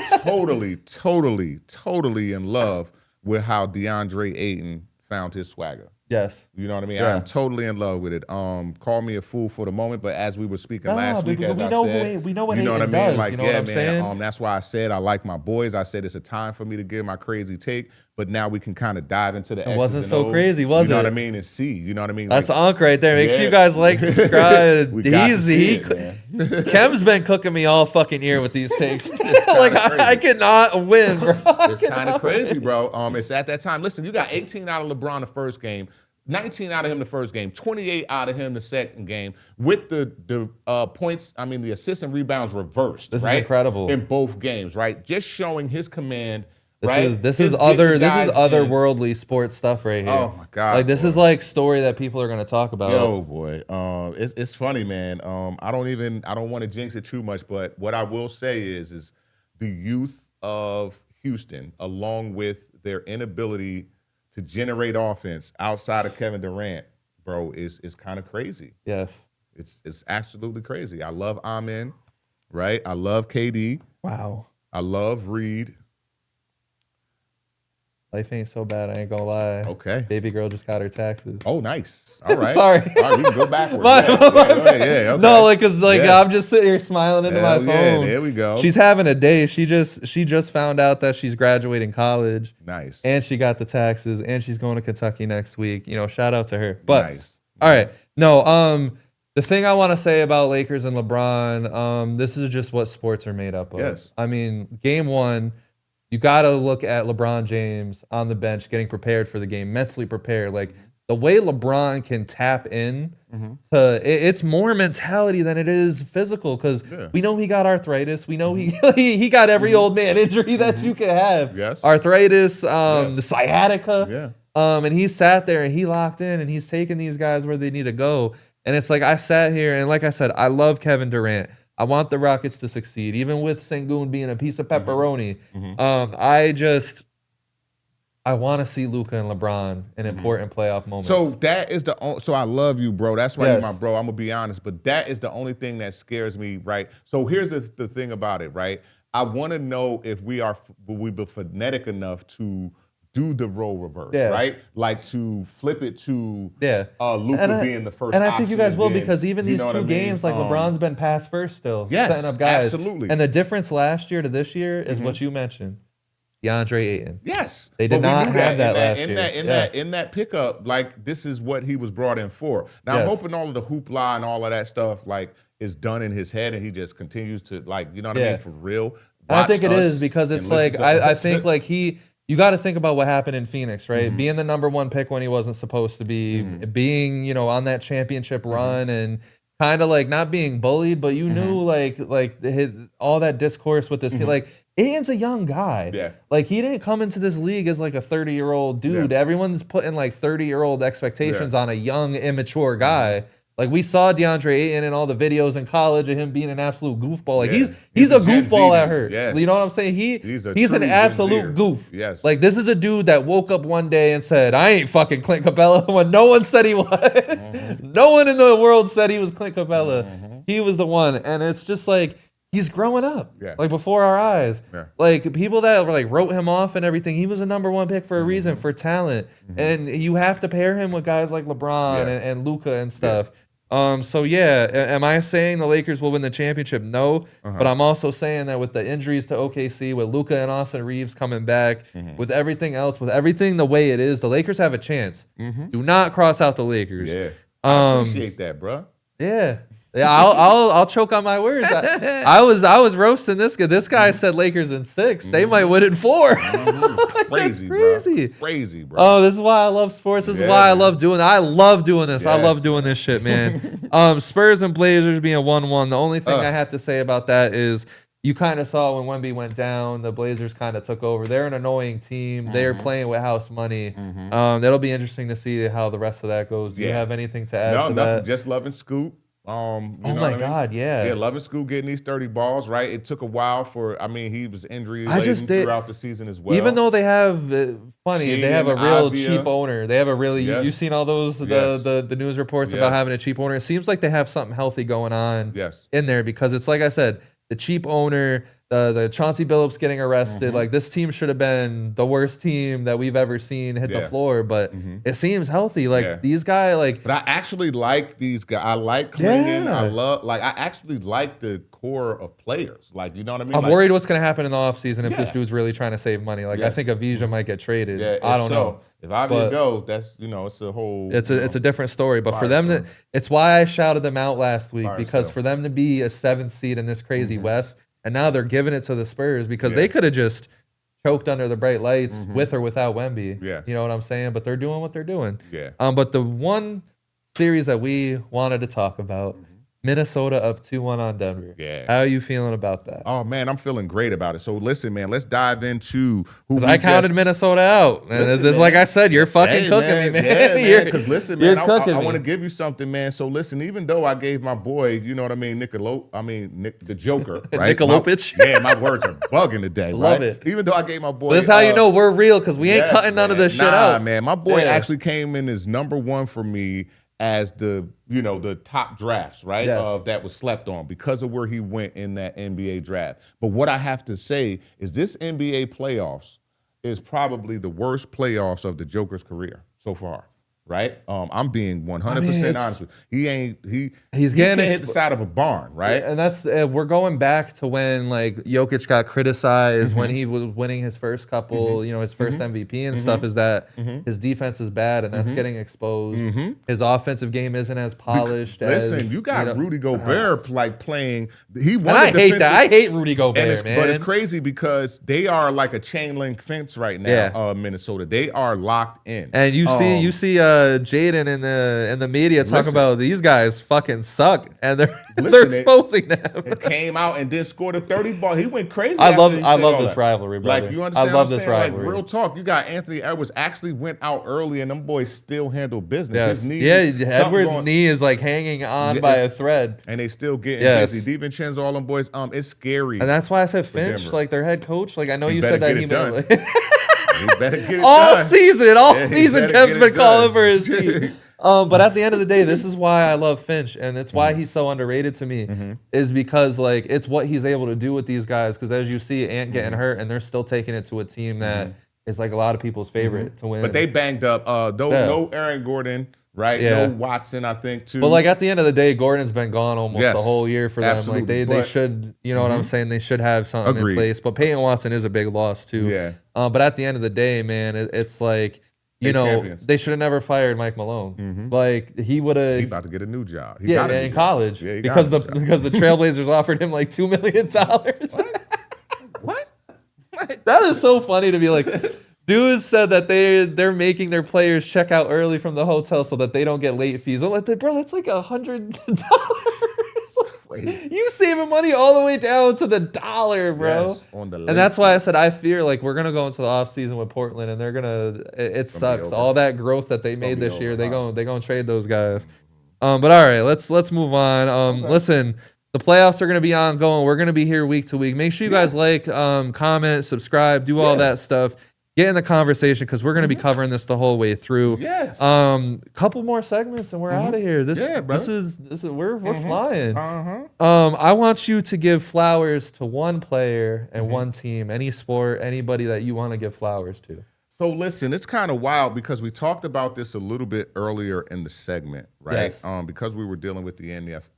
totally in love with how DeAndre Ayton found his swagger. Yes. You know what I mean? I'm totally in love with it. Call me a fool for the moment, but as we were speaking last week, as I said, we know what you know what I mean? does, Like, you know what I'm saying? That's why I said I like my boys. I said it's a time for me to give my crazy take, but now we can kind of dive into the X's wasn't and so O's, crazy, was it? You know what I mean? And see, you know what I mean? That's Unc right there. Make sure you guys like, subscribe. Kem's been cooking me all fucking year with these takes. Like I cannot win, bro. It's kind of crazy, bro. It's at that time. Listen, you got 18 out of LeBron the first game. 19 out of him the first game, 28 out of him the second game, with the points, the assists and rebounds reversed. This is incredible. In both games, right? Just showing his command. This is otherworldly sports stuff right here. Oh my God! Like this is like story that people are gonna talk about. Yo, boy, it's funny, man. I don't want to jinx it too much, but what I will say is the youth of Houston, along with their inability to generate offense outside of Kevin Durant, bro, is kind of crazy. Yes. It's absolutely crazy. I love Amen, right? I love KD. Wow. I love Reed. Life ain't so bad, I ain't gonna lie. Okay. Baby girl just got her taxes. Oh, nice. All right. Sorry. All right, we can go backwards. My Okay. No, like, cause like Yes. I'm just sitting here smiling into my Hell phone. yeah, there we go. She's having a day. She just found out that she's graduating college. Nice. And she got the taxes, and she's going to Kentucky next week. You know, shout out to her. But Nice. all right, no. The thing I want to say about Lakers and LeBron, this is just what sports are made up of. Yes. I mean, game one, you got to look at LeBron James on the bench getting prepared for the game, mentally prepared. Like the way LeBron can tap in to it's more mentality than it is physical because we know he got arthritis. We know he got every old man injury that you can have. Yes. Arthritis, the sciatica. Yeah. And he sat there and he locked in and he's taking these guys where they need to go. And it's like I sat here and like I said, I love Kevin Durant. I want the Rockets to succeed, even with Sengun being a piece of pepperoni. I want to see Luka and LeBron in important playoff moments. So that is so I love you, bro. That's why you're Yes. my bro. I'm gonna be honest, but that is the only thing that scares me, right? So here's the thing about it, right? I want to know if we be phonetic enough to do the role reverse, right? Like to flip it to Luka being the first. And I think you guys will option, because even you these know two what I mean? games, like LeBron's been pass first still, Yes, setting up guys. absolutely. And the difference last year to this year is what you mentioned. DeAndre Ayton. Yes, They did but we not knew have that last year. In that pickup, like this is what he was brought in for. Now I'm hoping all of the hoopla and all of that stuff like is done in his head, and he just continues to like, you know what I mean, for real. And I think it is because it's like I think like you got to think about what happened in Phoenix, right? Being the number one pick when he wasn't supposed to be, being, you know, on that championship run and kind of like not being bullied, but you knew like all that discourse with this team. Like Aiton's a young guy. Yeah. Like he didn't come into this league as like a 30-year-old dude. Everyone's putting like 30-year-old expectations on a young, immature guy. Like we saw DeAndre Ayton in all the videos in college of him being an absolute goofball. Like he's a goofball at hurt. Yes. You know what I'm saying? He's an true absolute goof. Yes. Like this is a dude that woke up one day and said, "I ain't fucking Clint Capella," when no one said he was. No one in the world said he was Clint Capella. He was the one, and it's just like he's growing up, like before our eyes. Like people that were like wrote him off and everything. He was a number one pick for a reason, for talent, and you have to pair him with guys like LeBron and Luka and stuff. So am I saying the Lakers will win the championship? No, but I'm also saying that with the injuries to OKC, with Luka and Austin Reeves coming back, with everything else, with everything the way it is, the Lakers have a chance. Do not cross out the Lakers. Yeah, I appreciate that, bro. Yeah, I'll choke on my words. I was roasting this guy. This guy said Lakers in 6. They might win in 4. Crazy, crazy. Bro. Crazy, bro. Oh, this is why I love sports. This is why I love doing. I love doing this. I love doing this shit, man. Spurs and Blazers being 1-1. The only thing I have to say about that is you kind of saw when Wemby went down, the Blazers kind of took over. They're an annoying team. They're playing with house money. That'll be interesting to see how the rest of that goes. Do you have anything to add to nothing. that? Just loving Scoop. Oh my God, Yeah, loving Scoop getting these 30 balls, right? It took a while he was injury laden throughout the season as well. Even though they have, they have a real Avia. cheap owner. They have a really, you've seen all those, the news reports about having a cheap owner. It seems like they have something healthy going on in there because it's like I said, the cheap owner, the Chauncey Billups getting arrested. Like this team should have been the worst team that we've ever seen hit the floor, but it seems healthy. Like these guys, like. But I actually like these guys. I like Klingon. I actually like the core of players. Like, you know what I mean? I'm worried what's going to happen in the offseason if this dude's really trying to save money. Like, I think Avija might get traded. I don't know. If Avia go, that's, it's a whole. It's a different story. But for them, it's why I shouted them out last week because for them to be a 7th seed in this crazy West, and now they're giving it to the Spurs because they could have just choked under the bright lights with or without Wemby. You know what I'm saying? But they're doing what they're doing. But the one series that we wanted to talk about, Minnesota up 2-1 on Denver. How are you feeling about that? Oh, man, I'm feeling great about it. So, listen, man, let's dive into who I counted Minnesota out. And this, like I said, you're fucking cooking me, man. Yeah, because listen, man, I want to give you something, man. So, listen, even though I gave my boy, you know what I mean, Nick the Joker, right? Nikolopich? My words are bugging today, right? Love it. Even though I gave my boy. This is how you know we're real because we ain't cutting none of this shit out. Man, my boy actually came in as number 1 for me as the top drafts, right? That was slept on because of where he went in that NBA draft. But what I have to say is this NBA playoffs, is probably the worst playoffs of the Joker's career so far. Right, I'm being 100% honest with you. He can't hit the side of a barn, right? And that's we're going back to when like Jokic got criticized when he was winning his first couple, his first MVP and stuff. Is that his defense is bad and that's getting exposed. His offensive game isn't as polished. Listen, you got Rudy Gobert like playing. He won. I hate that. I hate Rudy Gobert, man. But it's crazy because they are like a chain link fence right now. Minnesota, they are locked in. And you see. Jaden in the media talking about these guys fucking suck, and they're exposing them. It came out and then scored a 30 ball. He went crazy. I love this rivalry, brother. Like you understand? I love this rivalry. Like real talk. You got Anthony Edwards actually went out early, and them boys still handle business. Yes. His knee, Edwards' knee is like hanging on by a thread, and they still getting busy. DiVincenzo, all them boys. It's scary, and that's why I said Finch, like their head coach. Like I know you said that he meant. He better get it all done. season, Kev's been calling for his seat. But at the end of the day, this is why I love Finch, and it's why he's so underrated to me, is because like it's what he's able to do with these guys. Because as you see, Ant getting hurt, and they're still taking it to a team that is like a lot of people's favorite to win. But they banged up. No Aaron Gordon. Right, no Watson, I think too. But like at the end of the day, Gordon's been gone almost the whole year for them. Absolutely. Like they should, you know what I'm saying? They should have something in place. But Peyton Watson is a big loss too. Yeah. But at the end of the day, man, it's like they should have never fired Mike Malone. Like he would have. He about to get a new job. In college. Yeah, because the Trailblazers offered him like $2 million. What? That is so funny to be like. Dudes said that they're making their players check out early from the hotel so that they don't get late fees. I'm like, bro, that's like $100. You saving money all the way down to the dollar, bro. Yes, on the and that's why I said I fear like we're gonna go into the offseason with Portland and they're gonna. It sucks. All that growth that they made this year, they're gonna trade those guys. But all right, let's move on. Listen. The playoffs are going to be ongoing. We're going to be here week to week. Make sure you guys like, comment, subscribe, do all that stuff. Get in the conversation because we're going to be covering this the whole way through. Yes. Couple more segments and we're out of here. This is we're flying. Uh-huh. I want you to give flowers to one player and one team, any sport, anybody that you want to give flowers to. So listen, it's kind of wild because we talked about this a little bit earlier in the segment, right? Yes. Because we were dealing with the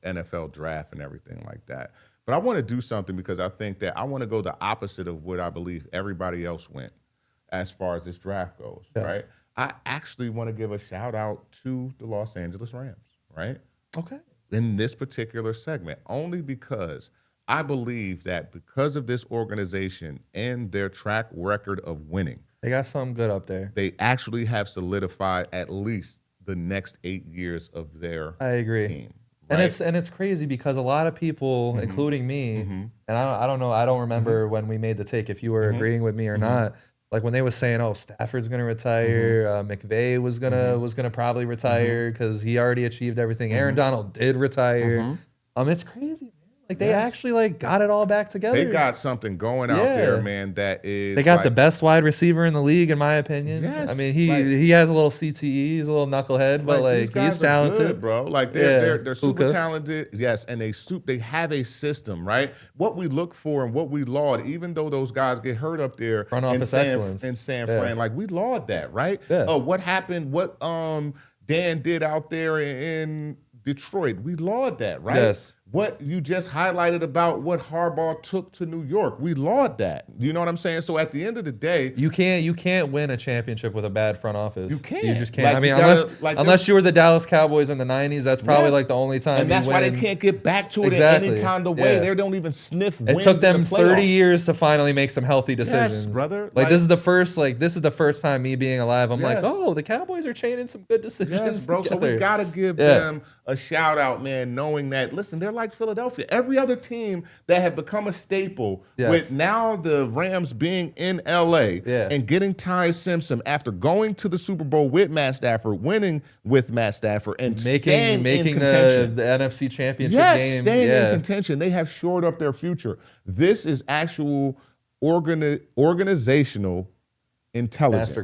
NFL draft and everything like that. But I want to do something because I think that I want to go the opposite of what I believe everybody else went as far as this draft goes, right? I actually want to give a shout out to the Los Angeles Rams, right? Okay. In this particular segment, only because I believe that because of this organization and their track record of winning, they got something good up there. they actually have solidified at least the next 8 years of their team. Right? And it's crazy because a lot of people, including me, and I don't know, I don't remember when we made the take if you were agreeing with me or not. Like when they was saying, "Oh, Stafford's gonna retire," McVay was gonna probably retire because he already achieved everything. Aaron Donald did retire. It's crazy, man. Like they actually like got it all back together. They got something going out there, man. That is. They got the best wide receiver in the league, in my opinion. Yes, I mean, he has a little CTE, he's a little knucklehead, but like he's talented, good, bro. Like they're super talented. Yes, and they have a system, right? What we look for and what we laud, even though those guys get hurt up there front office excellence in San Fran, like we laud that, right? Yeah. What happened? What Dan did out there in Detroit, we laud that, right? Yes. What you just highlighted about what Harbaugh took to New York, we laud that. You know what I'm saying? So at the end of the day, you can't win a championship with a bad front office. You can't. You just can't. Like, I mean, unless you were the Dallas Cowboys in the '90s, that's probably like the only time. And that's why they can't get back to it in any kind of way. They don't even sniff wins. It took them 30 years to finally make some healthy decisions. Yes, brother. Like this is the first time me being alive. I'm like, oh, the Cowboys are chaining some good decisions. Yes, bro. Together. So we gotta give them a shout out, man, knowing that listen, they're like Philadelphia. Every other team that have become a staple with now the Rams being in LA and getting Ty Simpson after going to the Super Bowl with Matt Stafford, winning with Matt Stafford, and making the NFC Championship game. Staying in contention. They have shored up their future. This is actual organizational intelligence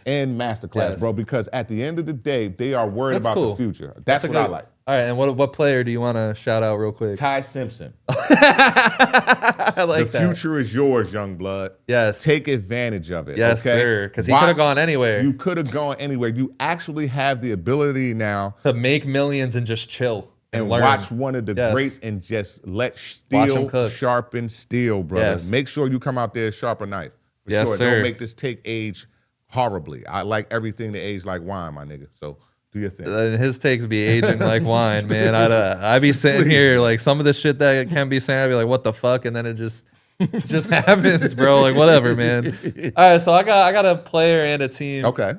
masterclass, bro, because at the end of the day, they are worried about the future. That's what I like. All right, and what player do you want to shout out real quick? Ty Simpson. I like the that. future is yours, young blood. Yes. Take advantage of it. Yes, okay? sir. Because he could have gone anywhere. You could have gone anywhere. You actually have the ability now to make millions and just chill and learn. Watch one of the greats and just let steel sharpen steel, brother. Yes. Make sure you come out there sharp a knife. For yes, sure. Sir. Don't make this take age horribly. I like everything to age like wine, my nigga. So do your thing. His takes be aging like wine, man. I'd be sitting here like some of the shit that Kem be saying, I'd be like, what the fuck? And then it just happens, bro. Like whatever, man. All right, so I got a player and a team. Okay.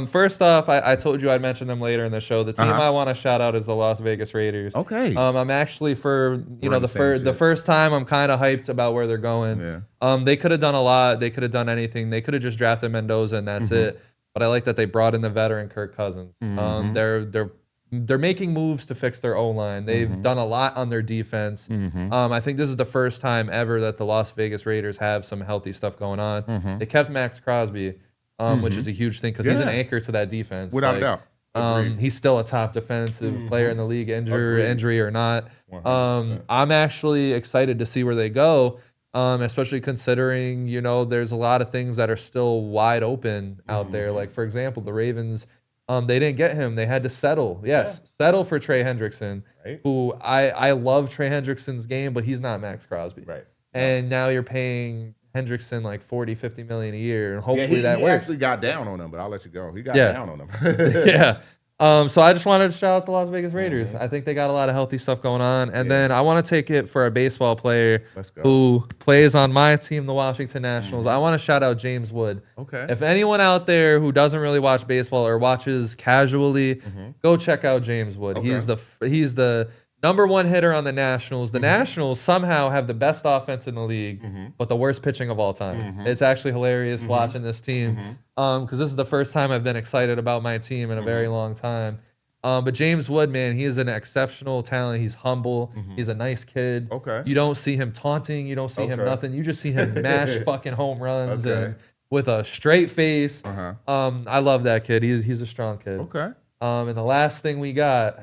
First off, I told you I'd mention them later in the show. The team I want to shout out is the Las Vegas Raiders. Okay. I'm actually the first time I'm kind of hyped about where they're going. Yeah. They could have done a lot. They could have done anything. They could have just drafted Mendoza and that's it. But I like that they brought in the veteran Kirk Cousins. They're making moves to fix their O-line. They've done a lot on their defense. I think this is the first time ever that the Las Vegas Raiders have some healthy stuff going on. They kept Max Crosby, which is a huge thing because he's an anchor to that defense. Without a doubt. He's still a top defensive player in the league, injury or not. I'm actually excited to see where they go. Especially considering, there's a lot of things that are still wide open out there. Like, for example, the Ravens, they didn't get him. They had to settle. Settle for Trey Hendrickson, who I love Trey Hendrickson's game, but he's not Max Crosby. Right. And now you're paying Hendrickson like $40-50 million a year, and hopefully that works. He actually got down on him, but I'll let you go. He got down on him. Yeah. So I just wanted to shout out the Las Vegas Raiders. I think they got a lot of healthy stuff going on. And then I want to take it for a baseball player who plays on my team, the Washington Nationals. I want to shout out James Wood. Okay. If anyone out there who doesn't really watch baseball or watches casually, go check out James Wood. Okay. He's the number one hitter on the Nationals. The Nationals somehow have the best offense in the league, but the worst pitching of all time. It's actually hilarious watching this team because this is the first time I've been excited about my team in a very long time. But James Wood, man, he is an exceptional talent. He's humble. He's a nice kid. Okay. You don't see him taunting. You don't see him nothing. You just see him mash fucking home runs and with a straight face. I love that kid. He's a strong kid. Okay. And the last thing we got.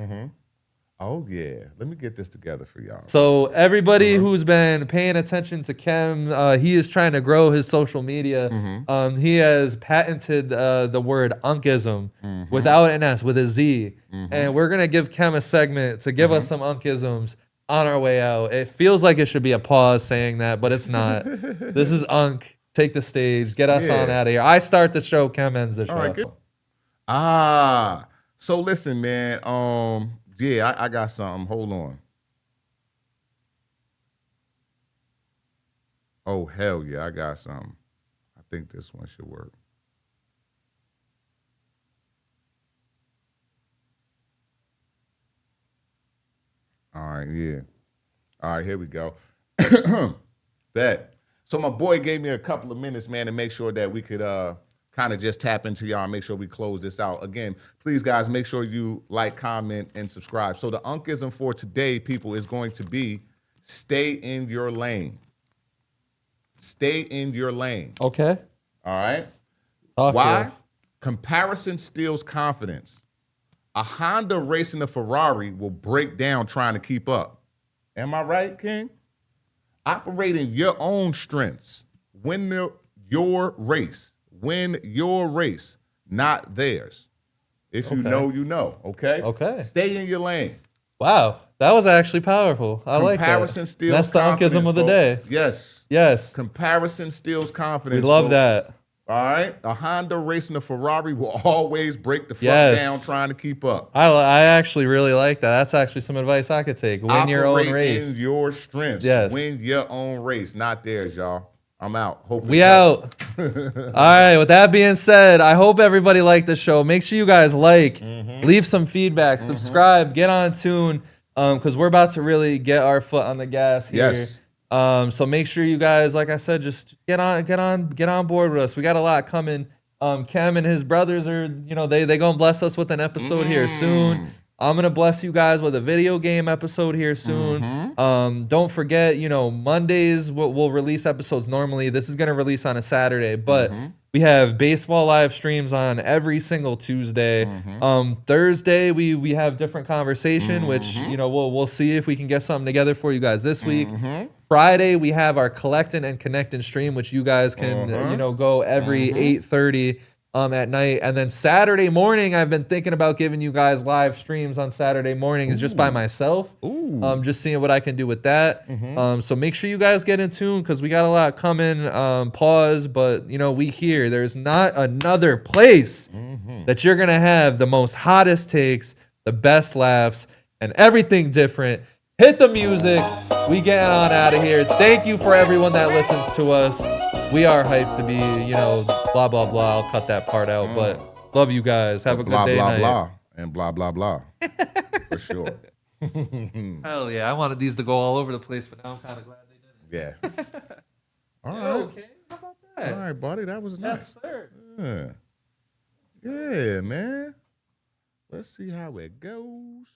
Oh, yeah. Let me get this together for y'all. So everybody who's been paying attention to Kem, he is trying to grow his social media. He has patented the word Uncizm without an S, with a Z. And we're going to give Kem a segment to give us some Uncizms on our way out. It feels like it should be a pause saying that, but it's not. This is Unc. Take the stage. Get us on out of here. I start the show. Kem ends the show. All right, good. So listen, man. Yeah, I got something. Hold on. Oh, hell yeah, I got something. I think this one should work. All right, yeah. All right, here we go. Bet. So my boy gave me a couple of minutes, man, to make sure that we could kind of just tap into y'all and make sure we close this out. Again, please, guys, make sure you like, comment, and subscribe. So the Uncizm for today, people, is going to be stay in your lane. Stay in your lane. Okay. All right? Talk Why? Comparison steals confidence. A Honda racing a Ferrari will break down trying to keep up. Am I right, King? Operating your own strengths. Win your race. Win your race, not theirs. If you know, you know. Okay? Okay. Stay in your lane. Wow. That was actually powerful. I like that. Comparison steals That's the confidence. Uncizm of the day. Yes. Yes. Comparison steals confidence. We love that. All right? A Honda racing a Ferrari will always break the fuck down trying to keep up. I actually really like that. That's actually some advice I could take. Win your own race. Win your strengths. Yes. Win your own race, not theirs, y'all. I'm out. Hope we out. All right. With that being said, I hope everybody liked the show. Make sure you guys leave some feedback, subscribe, get on tune, because we're about to really get our foot on the gas here. Yes. So make sure you guys, like I said, just get on board with us. We got a lot coming. Kem and his brothers are, they gonna bless us with an episode here soon. I'm gonna bless you guys with a video game episode here soon. Don't forget, Mondays we'll release episodes normally. This is gonna release on a Saturday, but We have baseball live streams on every single Tuesday. Thursday we have different conversation, which we'll see if we can get something together for you guys this week. Friday we have our collecting and connecting stream, which you guys can go every 8:30 at night. And then Saturday morning, I've been thinking about giving you guys live streams on Saturday mornings just by myself. Just seeing what I can do with that. So make sure you guys get in tune because we got a lot coming. Pause, but we here. There's not another place that you're gonna have the most hottest takes, the best laughs, and everything different. Hit the music. We getting on out of here. Thank you for everyone that listens to us. We are hyped to be, blah, blah, blah. I'll cut that part out, but love you guys. Have a good day. Blah, blah, and blah, blah, blah. For sure. Hell yeah. I wanted these to go all over the place, but now I'm kind of glad they didn't. Yeah. All right. Okay. How about that? All right, buddy. That was nice. Yes, sir. Yeah. Yeah, man. Let's see how it goes.